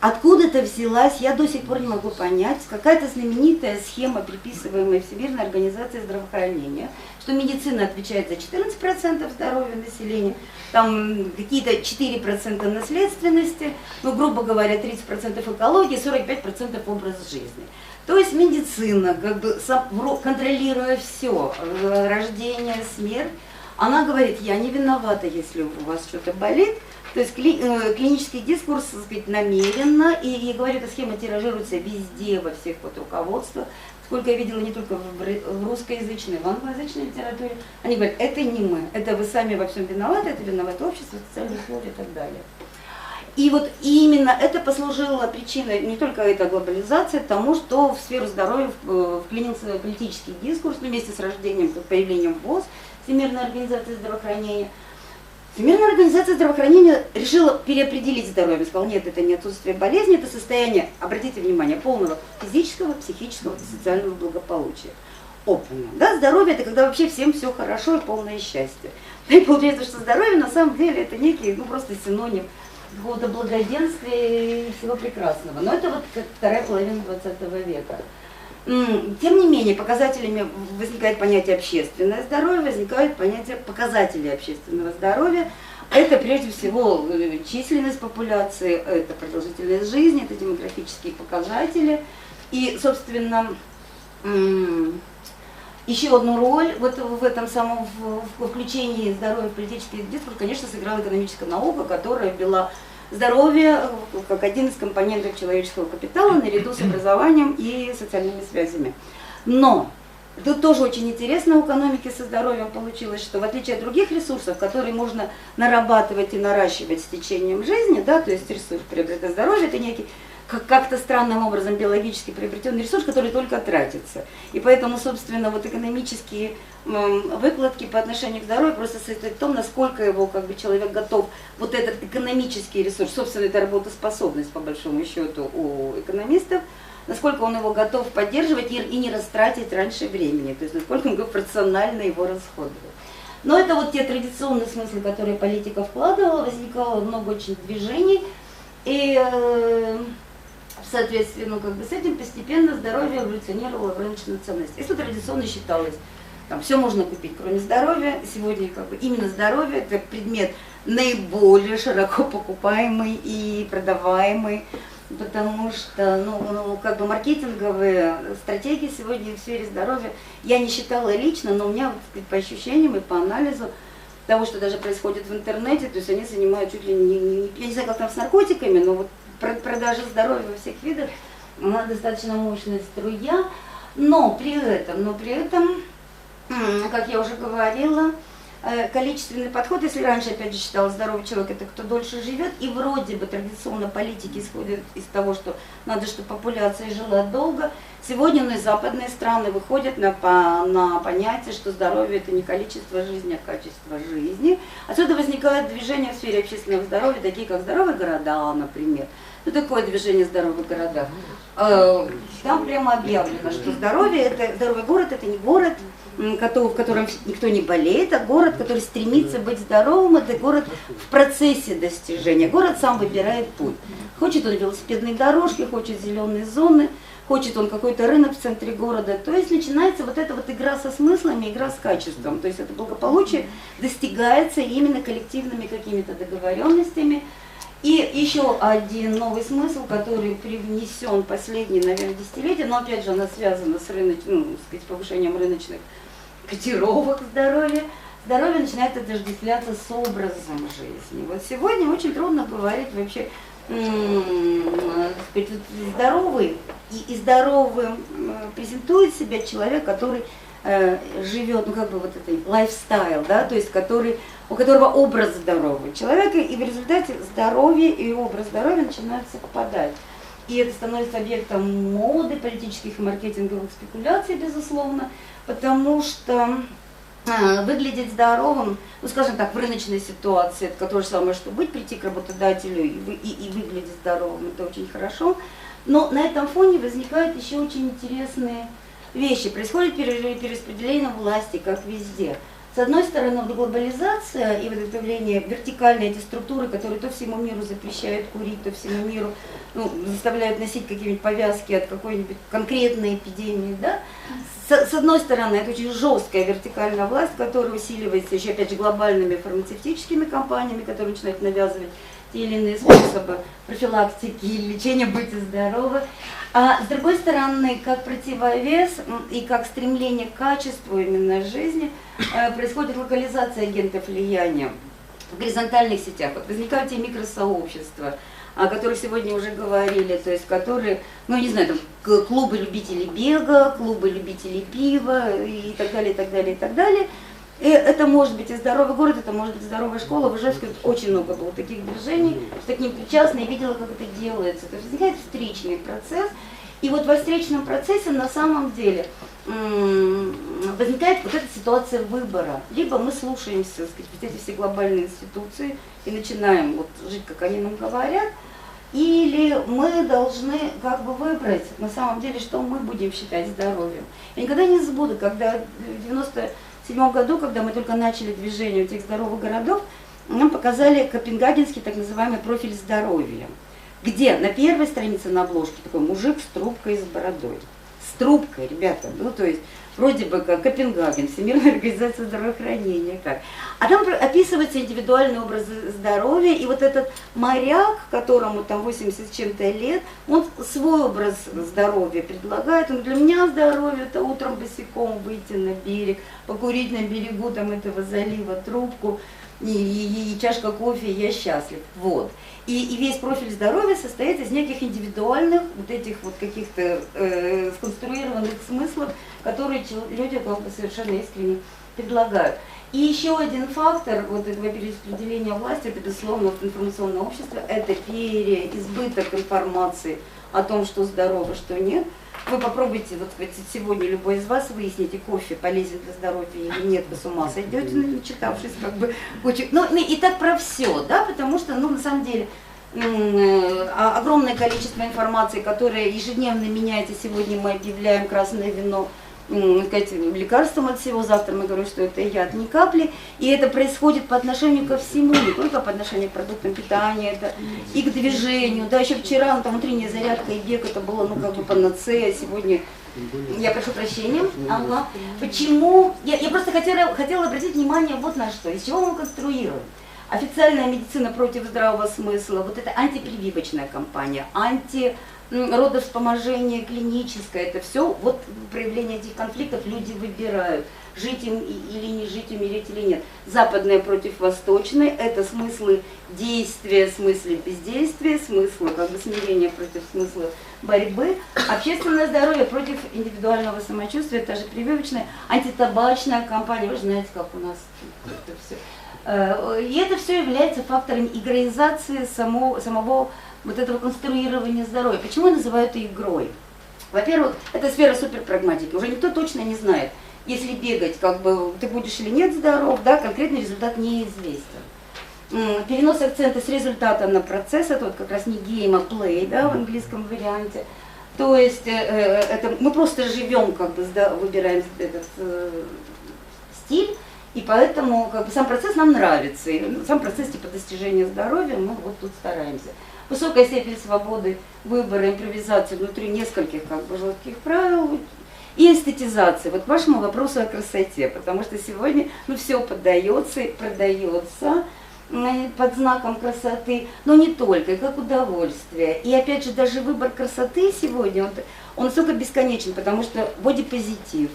Откуда это взялась, я до сих пор не могу понять. Какая-то знаменитая схема, приписываемая Всемирной организации здравоохранения, что медицина отвечает за 14% здоровья населения, там какие-то 4% наследственности, ну, грубо говоря, 30% экологии, 45% образ жизни. То есть медицина, как бы контролируя все, рождение, смерть, она говорит, я не виновата, если у вас что-то болит. То есть клинический дискурс, так сказать, намеренно, и я говорю, эта схема тиражируется везде, во всех вот руководствах. Сколько я видела не только в русскоязычной, в англоязычной литературе, они говорят, это не мы, это вы сами во всем виноваты, это виновато общество, социальные условия и так далее. И вот именно это послужило причиной, не только эта глобализация, тому, что в сферу здоровья вклинился политический дискурс, вместе с рождением, появлением ВОЗ, Всемирной организации здравоохранения. Всемирная организация здравоохранения решила переопределить здоровье. Сказала, нет, это не отсутствие болезни, это состояние, обратите внимание, полного физического, психического и социального благополучия. Опытно. Да? Здоровье – это когда вообще всем все хорошо и полное счастье. И получается, что здоровье на самом деле это некий, ну просто синоним какого-то благоденствия и всего прекрасного. Но это вот вторая половина 20 века. Тем не менее, показателями возникает понятие общественное здоровье, возникает понятие показателей общественного здоровья. Это прежде всего численность популяции, это продолжительность жизни, это демографические показатели. И, собственно, еще одну роль вот в этом самом включении здоровья в политический дискурс, конечно, сыграла экономическая наука, которая ввела здоровье как один из компонентов человеческого капитала наряду с образованием и социальными связями. Но тут тоже очень интересно у экономики со здоровьем получилось, что в отличие от других ресурсов, которые можно нарабатывать и наращивать с течением жизни, да, то есть ресурс приобретать здоровье, это некий как-то странным образом биологически приобретенный ресурс, который только тратится. И поэтому, собственно, вот экономические выкладки по отношению к здоровью просто состоят в том, насколько его как бы человек готов, вот этот экономический ресурс, собственно, это работоспособность по большому счету у экономистов, насколько он его готов поддерживать и не растратить раньше времени, то есть насколько он готов рационально его расходовать. Но это вот те традиционные смыслы, которые политика вкладывала, возникало много очень движений, и соответственно, как бы с этим постепенно здоровье эволюционировало в рыночную ценность. Если традиционно считалось, там все можно купить, кроме здоровья, сегодня как бы именно здоровье – это предмет наиболее широко покупаемый и продаваемый, потому что ну, как бы маркетинговые стратегии сегодня в сфере здоровья я не считала лично, но у меня вот, по ощущениям и по анализу того, что даже происходит в интернете, то есть они занимают чуть ли не я не знаю, как там с наркотиками, но вот продажа здоровья во всех видах, она достаточно мощная струя, но при этом, как я уже говорила, количественный подход. Если раньше, опять же, считалось, здоровый человек – это кто дольше живет, и вроде бы традиционно политики исходят из того, что надо, чтобы популяция жила долго, сегодня западные страны выходят на понятие, что здоровье – это не количество жизни, а качество жизни. Отсюда возникает движение в сфере общественного здоровья, такие как «Здоровые города», например. Ну, такое движение «Здоровые города». Там прямо объявлено, что здоровый город – это не город, в котором никто не болеет, а город, который стремится быть здоровым, это город в процессе достижения. Город сам выбирает путь. Хочет он велосипедные дорожки, хочет зеленые зоны, хочет он какой-то рынок в центре города. То есть начинается вот эта вот игра со смыслами, игра с качеством. То есть это благополучие достигается именно коллективными какими-то договоренностями. И еще один новый смысл, который привнесен последние, наверное, десятилетия, но опять же она связана с повышением рыночных котировок здоровья. Здоровье начинает отождествляться с образом жизни. Вот сегодня очень трудно говорить вообще здоровый и здоровым презентует себя человек, который живет, вот это лайфстайл, да, то есть у которого образ здорового человека, и в результате здоровье и образ здоровья начинают совпадать. И это становится объектом моды, политических и маркетинговых спекуляций, безусловно, потому что выглядеть здоровым, скажем так, в рыночной ситуации, это то же самое, что прийти к работодателю и выглядеть здоровым, это очень хорошо. Но на этом фоне возникают еще очень интересные вещи. Происходит перераспределение власти, как везде. С одной стороны, глобализация и выдавление вертикальные эти структуры, которые то всему миру запрещают курить, то всему миру заставляют носить какие-нибудь повязки от какой-нибудь конкретной эпидемии. Да? С одной стороны, это очень жесткая вертикальная власть, которая усиливается еще, опять же, глобальными фармацевтическими компаниями, которые начинают навязывать те или иные способы профилактики и лечения «Будьте здоровы». А с другой стороны, как противовес и как стремление к качеству именно жизни, происходит локализация агентов влияния в горизонтальных сетях. Вот возникают те микросообщества, о которых сегодня уже говорили, то есть которые, клубы любителей бега, клубы любителей пива и так далее, и так далее, и так далее. И это может быть и здоровый город, это может быть здоровая школа. В Ижевске очень много было таких движений, что к ним причастна и видела, как это делается. То есть возникает встречный процесс. И вот во встречном процессе на самом деле возникает вот эта ситуация выбора. Либо мы слушаемся, эти все глобальные институции и начинаем жить, как они нам говорят, или мы должны выбрать на самом деле, что мы будем считать здоровьем. Я никогда не забуду, когда в 1997 году, когда мы только начали движение этих здоровых городов, нам показали копенгагенский так называемый профиль здоровья, где на первой странице на обложке такой мужик с трубкой и с бородой. С трубкой, ребята, то есть вроде бы как Копенгаген, Всемирная организация здравоохранения, как. А там описывается индивидуальный образ здоровья, и вот этот моряк, которому там 80 с чем-то лет, он свой образ здоровья предлагает. Он: для меня здоровье – это утром босиком выйти на берег, покурить на берегу этого залива трубку, и чашка кофе, я счастлив. Вот. И весь профиль здоровья состоит из неких индивидуальных этих каких-то сконструированных смыслов, которые люди совершенно искренне предлагают. И еще один фактор этого перераспределения власти, это, безусловно, информационное общество, это переизбыток информации о том, что здорово, что нет. Вы попробуйте сегодня любой из вас выясните, кофе полезен для здоровья или нет, вы с ума сойдете, начитавшись и так про все, да, потому что, на самом деле, огромное количество информации, которая ежедневно меняется. Сегодня мы объявляем красное вино лекарством от всего, завтра мы говорим, что это яд, ни капли. И это происходит по отношению ко всему, не только по отношению к продуктам питания, это и к движению. Да, еще вчера утренняя зарядка и бег, это было панацея, сегодня, я прошу прощения. Почему? Я просто хотела обратить внимание вот на что, из чего мы конструируем. Официальная медицина против здравого смысла, вот это антипрививочная кампания, родовспоможение клиническое, это все вот проявление этих конфликтов, люди выбирают, жить им или не жить, умереть или нет. Западная против восточной, это смыслы действия, смыслы бездействия, смыслы как бы смирения против смысла борьбы. Общественное здоровье против индивидуального самочувствия, это же прививочная, антитабачная кампания, вы же знаете, как у нас это все. И это все является фактором игроизации самого вот этого конструирования здоровья. Почему я называю это игрой? Во-первых, это сфера суперпрагматики. Уже никто точно не знает, если бегать, как бы ты будешь или нет здоров, да, конкретный результат неизвестен. Перенос акцента с результата на процесс, это вот как раз не гейм, а плей, да, в английском варианте. То есть это мы просто живем, как бы выбираем этот стиль, и поэтому как бы сам процесс нам нравится, и сам процесс типа достижения здоровья мы вот тут стараемся. Высокая степень свободы выбора, импровизации внутри нескольких как бы жестких правил и эстетизация. Вот к вашему вопросу о красоте, потому что сегодня все поддается и продается под знаком красоты, но не только, и как удовольствие. И опять же, даже выбор красоты сегодня, он настолько бесконечен, потому что бодипозитив,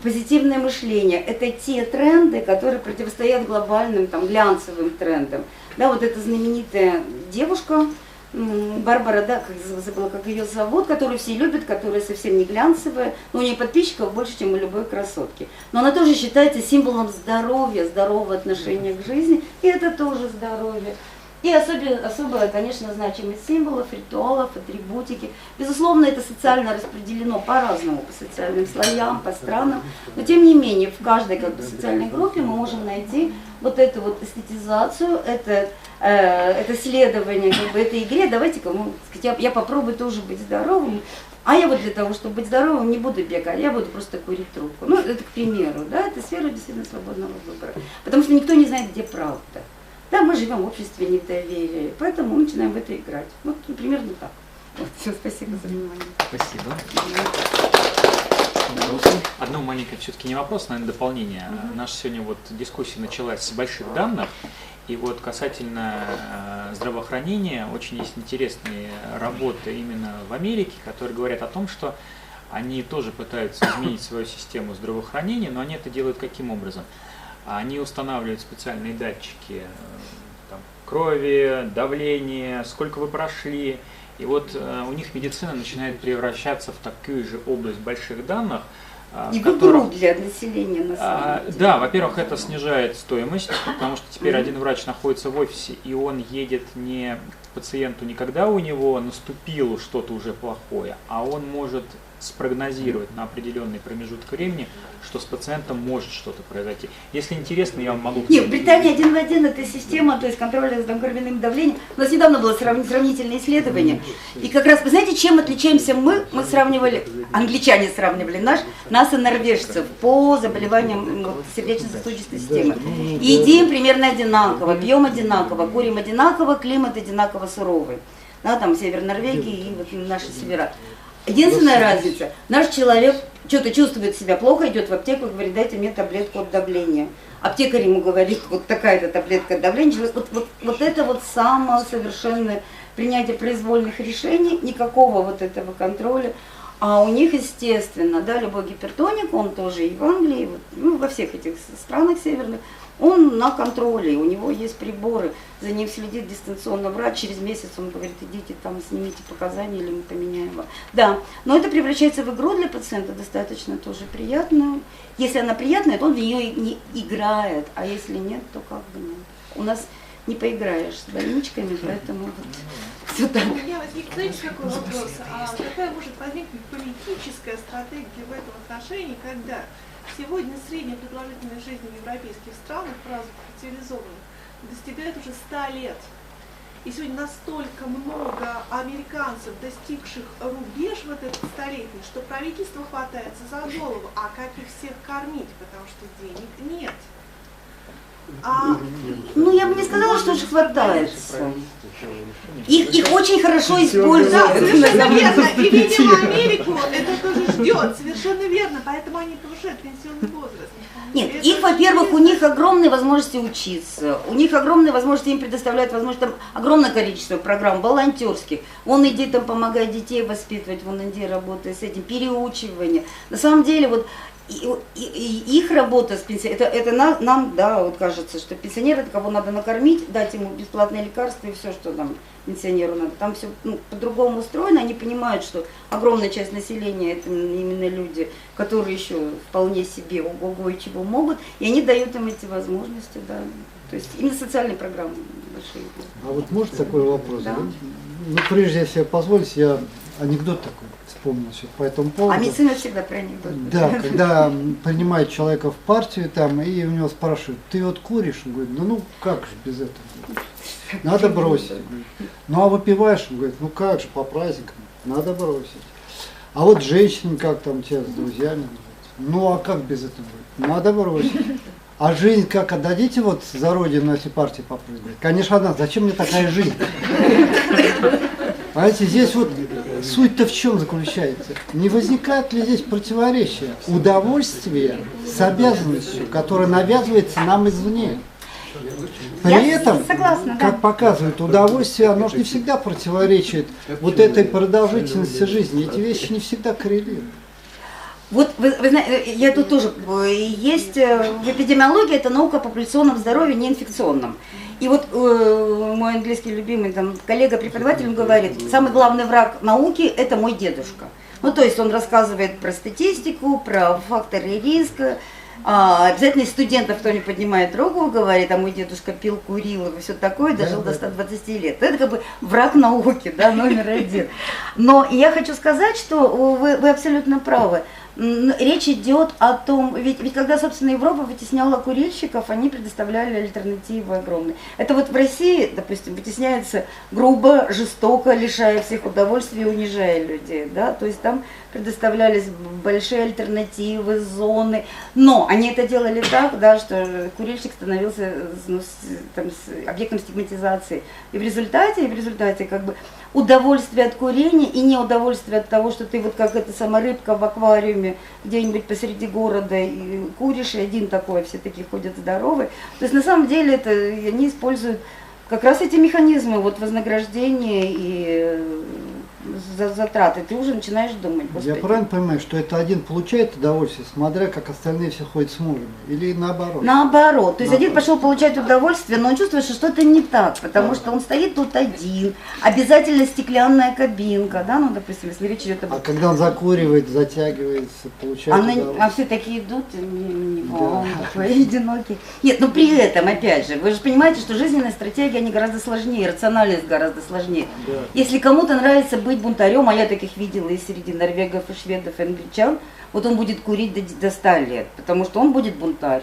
позитивное мышление – это те тренды, которые противостоят глобальным там, глянцевым трендам. Да, вот эта знаменитая девушка, Барбара, да, забыла, как ее зовут, которую все любят, которая совсем не глянцевая, но у нее подписчиков больше, чем у любой красотки. Но она тоже считается символом здоровья, здорового отношения к жизни, и это тоже здоровье. И особая, конечно, значимость символов, ритуалов, атрибутики. Безусловно, это социально распределено по-разному, по социальным слоям, по странам. Но тем не менее, в каждой как бы, социальной группе мы можем найти вот эту вот эстетизацию, это следование как бы, этой игре. Давайте-ка, я попробую тоже быть здоровым. А я вот для того, чтобы быть здоровым, не буду бегать, я буду просто курить трубку. Ну, это к примеру, да, это сфера действительно свободного выбора. Потому что никто не знает, где правда. Да, мы живем в обществе недоверия, поэтому мы начинаем в это играть. Вот примерно так. Вот, все, спасибо за внимание. Спасибо. Одно маленькое все-таки не вопрос, наверное, дополнение. Наша сегодня вот дискуссия началась с больших данных. И вот касательно здравоохранения, очень есть интересные работы именно в Америке, которые говорят о том, что они тоже пытаются изменить свою систему здравоохранения, но они это делают каким образом? Они устанавливают специальные датчики там, крови, давления, сколько вы прошли. И вот у них медицина начинает превращаться в такую же область больших данных. И в игру для населения, на самом деле. Да, во-первых, это снижает стоимость, потому что теперь один врач находится в офисе, и он едет не к пациенту не когда у него наступило что-то уже плохое, а он может спрогнозировать на определенный промежуток времени, что с пациентом может что-то произойти. Если интересно, я вам могу... Нет, в Британии 1 в 1 это система, то есть контроля за кровяным давлением. У нас недавно было сравнительное исследование. И как раз, вы знаете, чем отличаемся мы? Мы сравнивали, англичане сравнивали нас и норвежцев по заболеваниям сердечно-сосудистой системы. И едим примерно одинаково, пьем одинаково, курим одинаково, климат одинаково суровый. Да, там север Норвегии и вот наши севера. Единственная разница, наш человек что-то чувствует себя плохо, идет в аптеку и говорит, дайте мне таблетку от давления. Аптекарь ему говорит, вот такая-то таблетка от давления. Вот это вот самое совершенное принятие произвольных решений, никакого вот этого контроля. А у них, естественно, да, любой гипертоник, он тоже и в Англии, ну, во всех этих странах северных, он на контроле, у него есть приборы, за ним следит дистанционно врач, через месяц он говорит, идите там, снимите показания или мы поменяем его. Да, но это превращается в игру для пациента, достаточно тоже приятную. Если она приятная, то он в нее не играет, а если нет, то как бы нет. У нас не поиграешь с больничками, поэтому вот все так. У меня возник, знаете, какой вопрос? Какая может возникнуть политическая стратегия в этом отношении, когда сегодня средняя продолжительность жизни в европейских странах, в развитых цивилизованных, достигает уже 100 лет. И сегодня настолько много американцев, достигших рубеж вот этот столетний, что правительство хватается за голову, а как их всех кормить, потому что денег нет. Ну, я бы не сказала, что же хватается. Их очень хорошо используют. Да, совершенно верно. И, видимо, Америку это тоже ждет. Совершенно верно. Поэтому они повышают пенсионный возраст. Нет, Это их, во-первых, у чудесно. них огромные возможности учиться, у них огромные возможности, им предоставляют возможность, там огромное количество программ волонтерских. Вон иди там помогай детей воспитывать, вон иди работай с этим, переучивание. На самом деле вот и их работа с пенсионерами, это нам, да, вот кажется, что пенсионер это кого надо накормить, дать ему бесплатные лекарства и все, что там пенсионеру надо. Там все по-другому устроено, они понимают, что огромная часть населения это именно люди, которые еще вполне себе ого-го и чего могут, и они дают им эти возможности, да. То есть именно социальные программы большие. А вот может такой вопрос? Да. Да? Ну, прежде я себе позволить, я анекдот такой вспомнил сейчас по этому поводу. А медицина всегда про анекдот. Да, когда принимают человека в партию там, и у него спрашивают, ты вот куришь? Он говорит, ну как же без этого? Надо бросить. Говорит. Ну а выпиваешь? Он говорит, ну как же, по праздникам, надо бросить. А вот женщины, как там тебя с друзьями? Ну а как без этого? Надо бросить. А жизнь как отдадите вот за родину эти партии попрыгать? Конечно, одна. Зачем мне такая жизнь? Понимаете, здесь вот суть-то в чем заключается? Не возникает ли здесь противоречия? Удовольствие с обязанностью, которое навязывается нам извне. При этом, согласна, да. как показывает удовольствие, оно же не всегда противоречит вот этой продолжительности жизни. Эти вещи не всегда коррелируют. Вот вы знаете, я тут тоже, есть в эпидемиологии, это наука о популяционном здоровье, неинфекционном. И вот мой английский любимый там, коллега-преподаватель говорит, самый главный враг науки – это мой дедушка. Ну, то есть он рассказывает про статистику, про факторы риска. Обязательно из студентов, кто не поднимает руку, говорит, а мой дедушка пил, курил и все такое, дожил до 120 лет. Это как бы враг науки, да, номер один. Но я хочу сказать, что вы абсолютно правы. Речь идет о том, ведь когда, собственно, Европа вытесняла курильщиков, они предоставляли альтернативы огромные. Это вот в России, допустим, вытесняется грубо, жестоко, лишая всех удовольствия, унижая людей, да, то есть там предоставлялись большие альтернативы, зоны, но они это делали так, да, что курильщик становился объектом стигматизации. И в результате как бы удовольствие от курения и неудовольствие от того, что ты вот как эта сама рыбка в аквариуме где-нибудь посреди города и куришь, и один такой, все такие ходят здоровые. То есть на самом деле это они используют как раз эти механизмы вот вознаграждения и затраты. Ты уже начинаешь думать, господи. Я правильно понимаю, что это один получает удовольствие, смотря как остальные все ходят с мужем? Или наоборот? Наоборот. То есть один пошел получать удовольствие, но он чувствует, что что-то не так, потому что он стоит тут один, обязательно стеклянная кабинка, да, ну, допустим, если речь идет об... А когда он закуривает, затягивается, получает удовольствие? А все такие идут, он такой одинокий. Нет, но при этом, опять же, вы же понимаете, что жизненная стратегия, они гораздо сложнее, рациональность гораздо сложнее. Да. Если кому-то нравится быть бунтарем, а я таких видела и среди норвегов, и шведов, и англичан, вот он будет курить до 100 лет, потому что он будет бунтарь.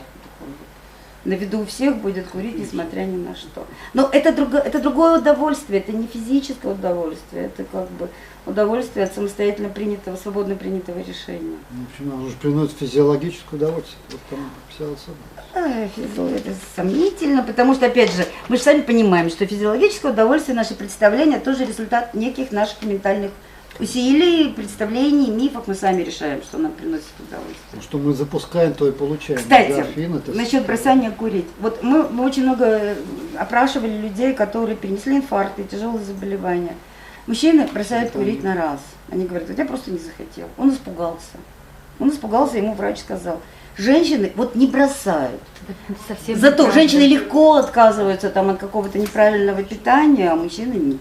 На виду у всех будет курить, несмотря ни на что. Но это другое удовольствие, это не физическое удовольствие, это как бы удовольствие от самостоятельно принятого, свободно принятого решения. В общем, оно же приносит физиологическое удовольствие. Вот там вся особенность. Это сомнительно, потому что, опять же, мы же сами понимаем, что физиологическое удовольствие, наше представление, тоже результат неких наших ментальных усилий, представлений, мифов. Мы сами решаем, что нам приносит удовольствие. Что мы запускаем, то и получаем. Кстати, Эндорфин, это насчет бросания курить. Вот мы очень много опрашивали людей, которые перенесли инфаркты, тяжелые заболевания. Мужчины бросают курить на раз. Они говорят, я просто не захотел. Он испугался. Ему врач сказал. Женщины вот не бросают. Зато женщины легко отказываются там от какого-то неправильного питания, а мужчины не.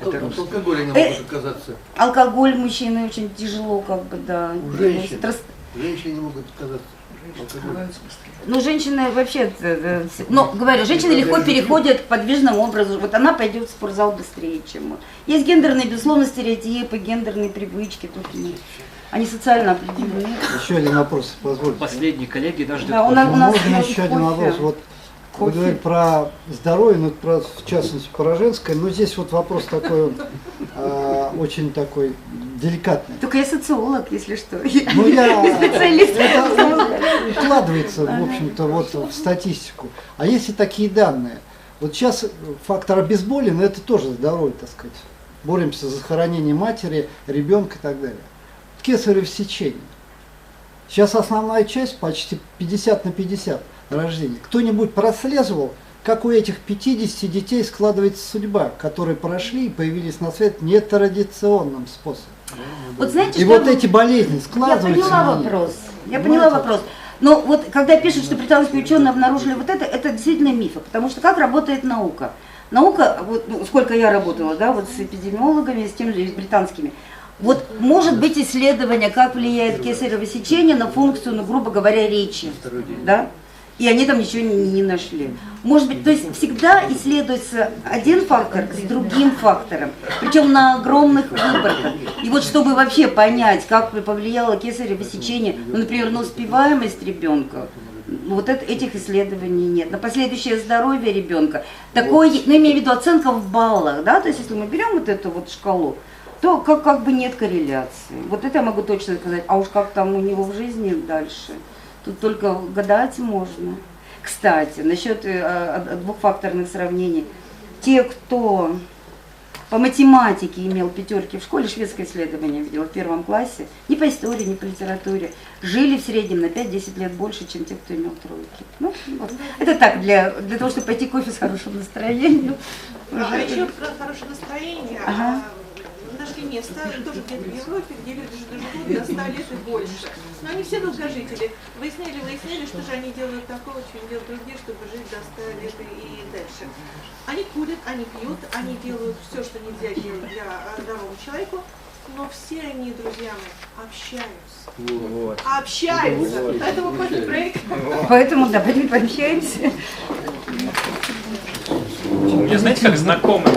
От алкоголя не могут отказаться. Алкоголь мужчины очень тяжело, как бы, да. У женщин. Женщины не могут отказаться. Ну, женщины вообще, ну, говорю, женщины легко переходят к подвижному образу. Вот она пойдет в спортзал быстрее, чем мы. Есть гендерные, безусловно, стереотипы, гендерные привычки, тут они социально определены. Еще один вопрос, позвольте. Последний коллеги даже Да, у нас Можно еще один вопрос? Вот вы говорите про здоровье, ну, про, в частности, про женское, но здесь вот вопрос такой, очень такой деликатный. Только я социолог, если что. Ну, я... Специалист. Это укладывается, в общем-то, вот в статистику. А если такие данные? Вот сейчас фактор обезболи, но это тоже здоровье, так сказать. Боремся за сохранение матери, ребенка и так далее. Кесарево сечение. Сейчас основная часть почти 50 на 50 рождений. Кто-нибудь прослеживал, как у этих 50 детей складывается судьба, которые прошли и появились на свет нетрадиционным способом? Вот знаете, И что вот эти болезни складываются. Я поняла на них. вопрос. Я поняла вопрос. Но вот когда пишут, что британские ученые обнаружили вот это действительно мифы, потому что как работает наука? Наука, вот, ну, сколько я работала, да, вот с эпидемиологами, с теми же, с британскими, вот может быть исследование, как влияет кесарево сечение на функцию, ну, грубо говоря, речи, да? И они там ничего не нашли. Может быть, то есть всегда исследуется один фактор с другим фактором, причем на огромных выборках. И вот чтобы вообще понять, как повлияло кесарево сечение, ну, например, на успеваемость ребенка, вот этих исследований нет. На последующее здоровье ребенка, такое, ну, имею в виду оценка в баллах, да, то есть если мы берем вот эту вот шкалу, то как бы нет корреляции. Вот это я могу точно сказать, а уж как там у него в жизни дальше. Тут только гадать можно. Кстати, насчет двухфакторных сравнений. Те, кто по математике имел 5 в школе, шведское исследование видела в 1 классе, ни по истории, ни по литературе, жили в среднем на 5-10 лет больше, чем те, кто имел 3. Ну, вот. Это так, для того, чтобы пойти кофе с хорошим настроением. А еще про хорошее настроение. Ага. Нашли место, тоже где-то в Европе, где люди живут до 100 лет и больше. Но они все долгожители. Выясняли, что же они делают такого, что не делают другие, чтобы жить до 100 лет и дальше. Они курят, они пьют, они делают все, что нельзя делать для здорового человека, но все они, друзья мои, общаются. Вот. Общаются. Поэтому хоть брейк. Поэтому давайте пообщаемся. Мне знаете, как знакомый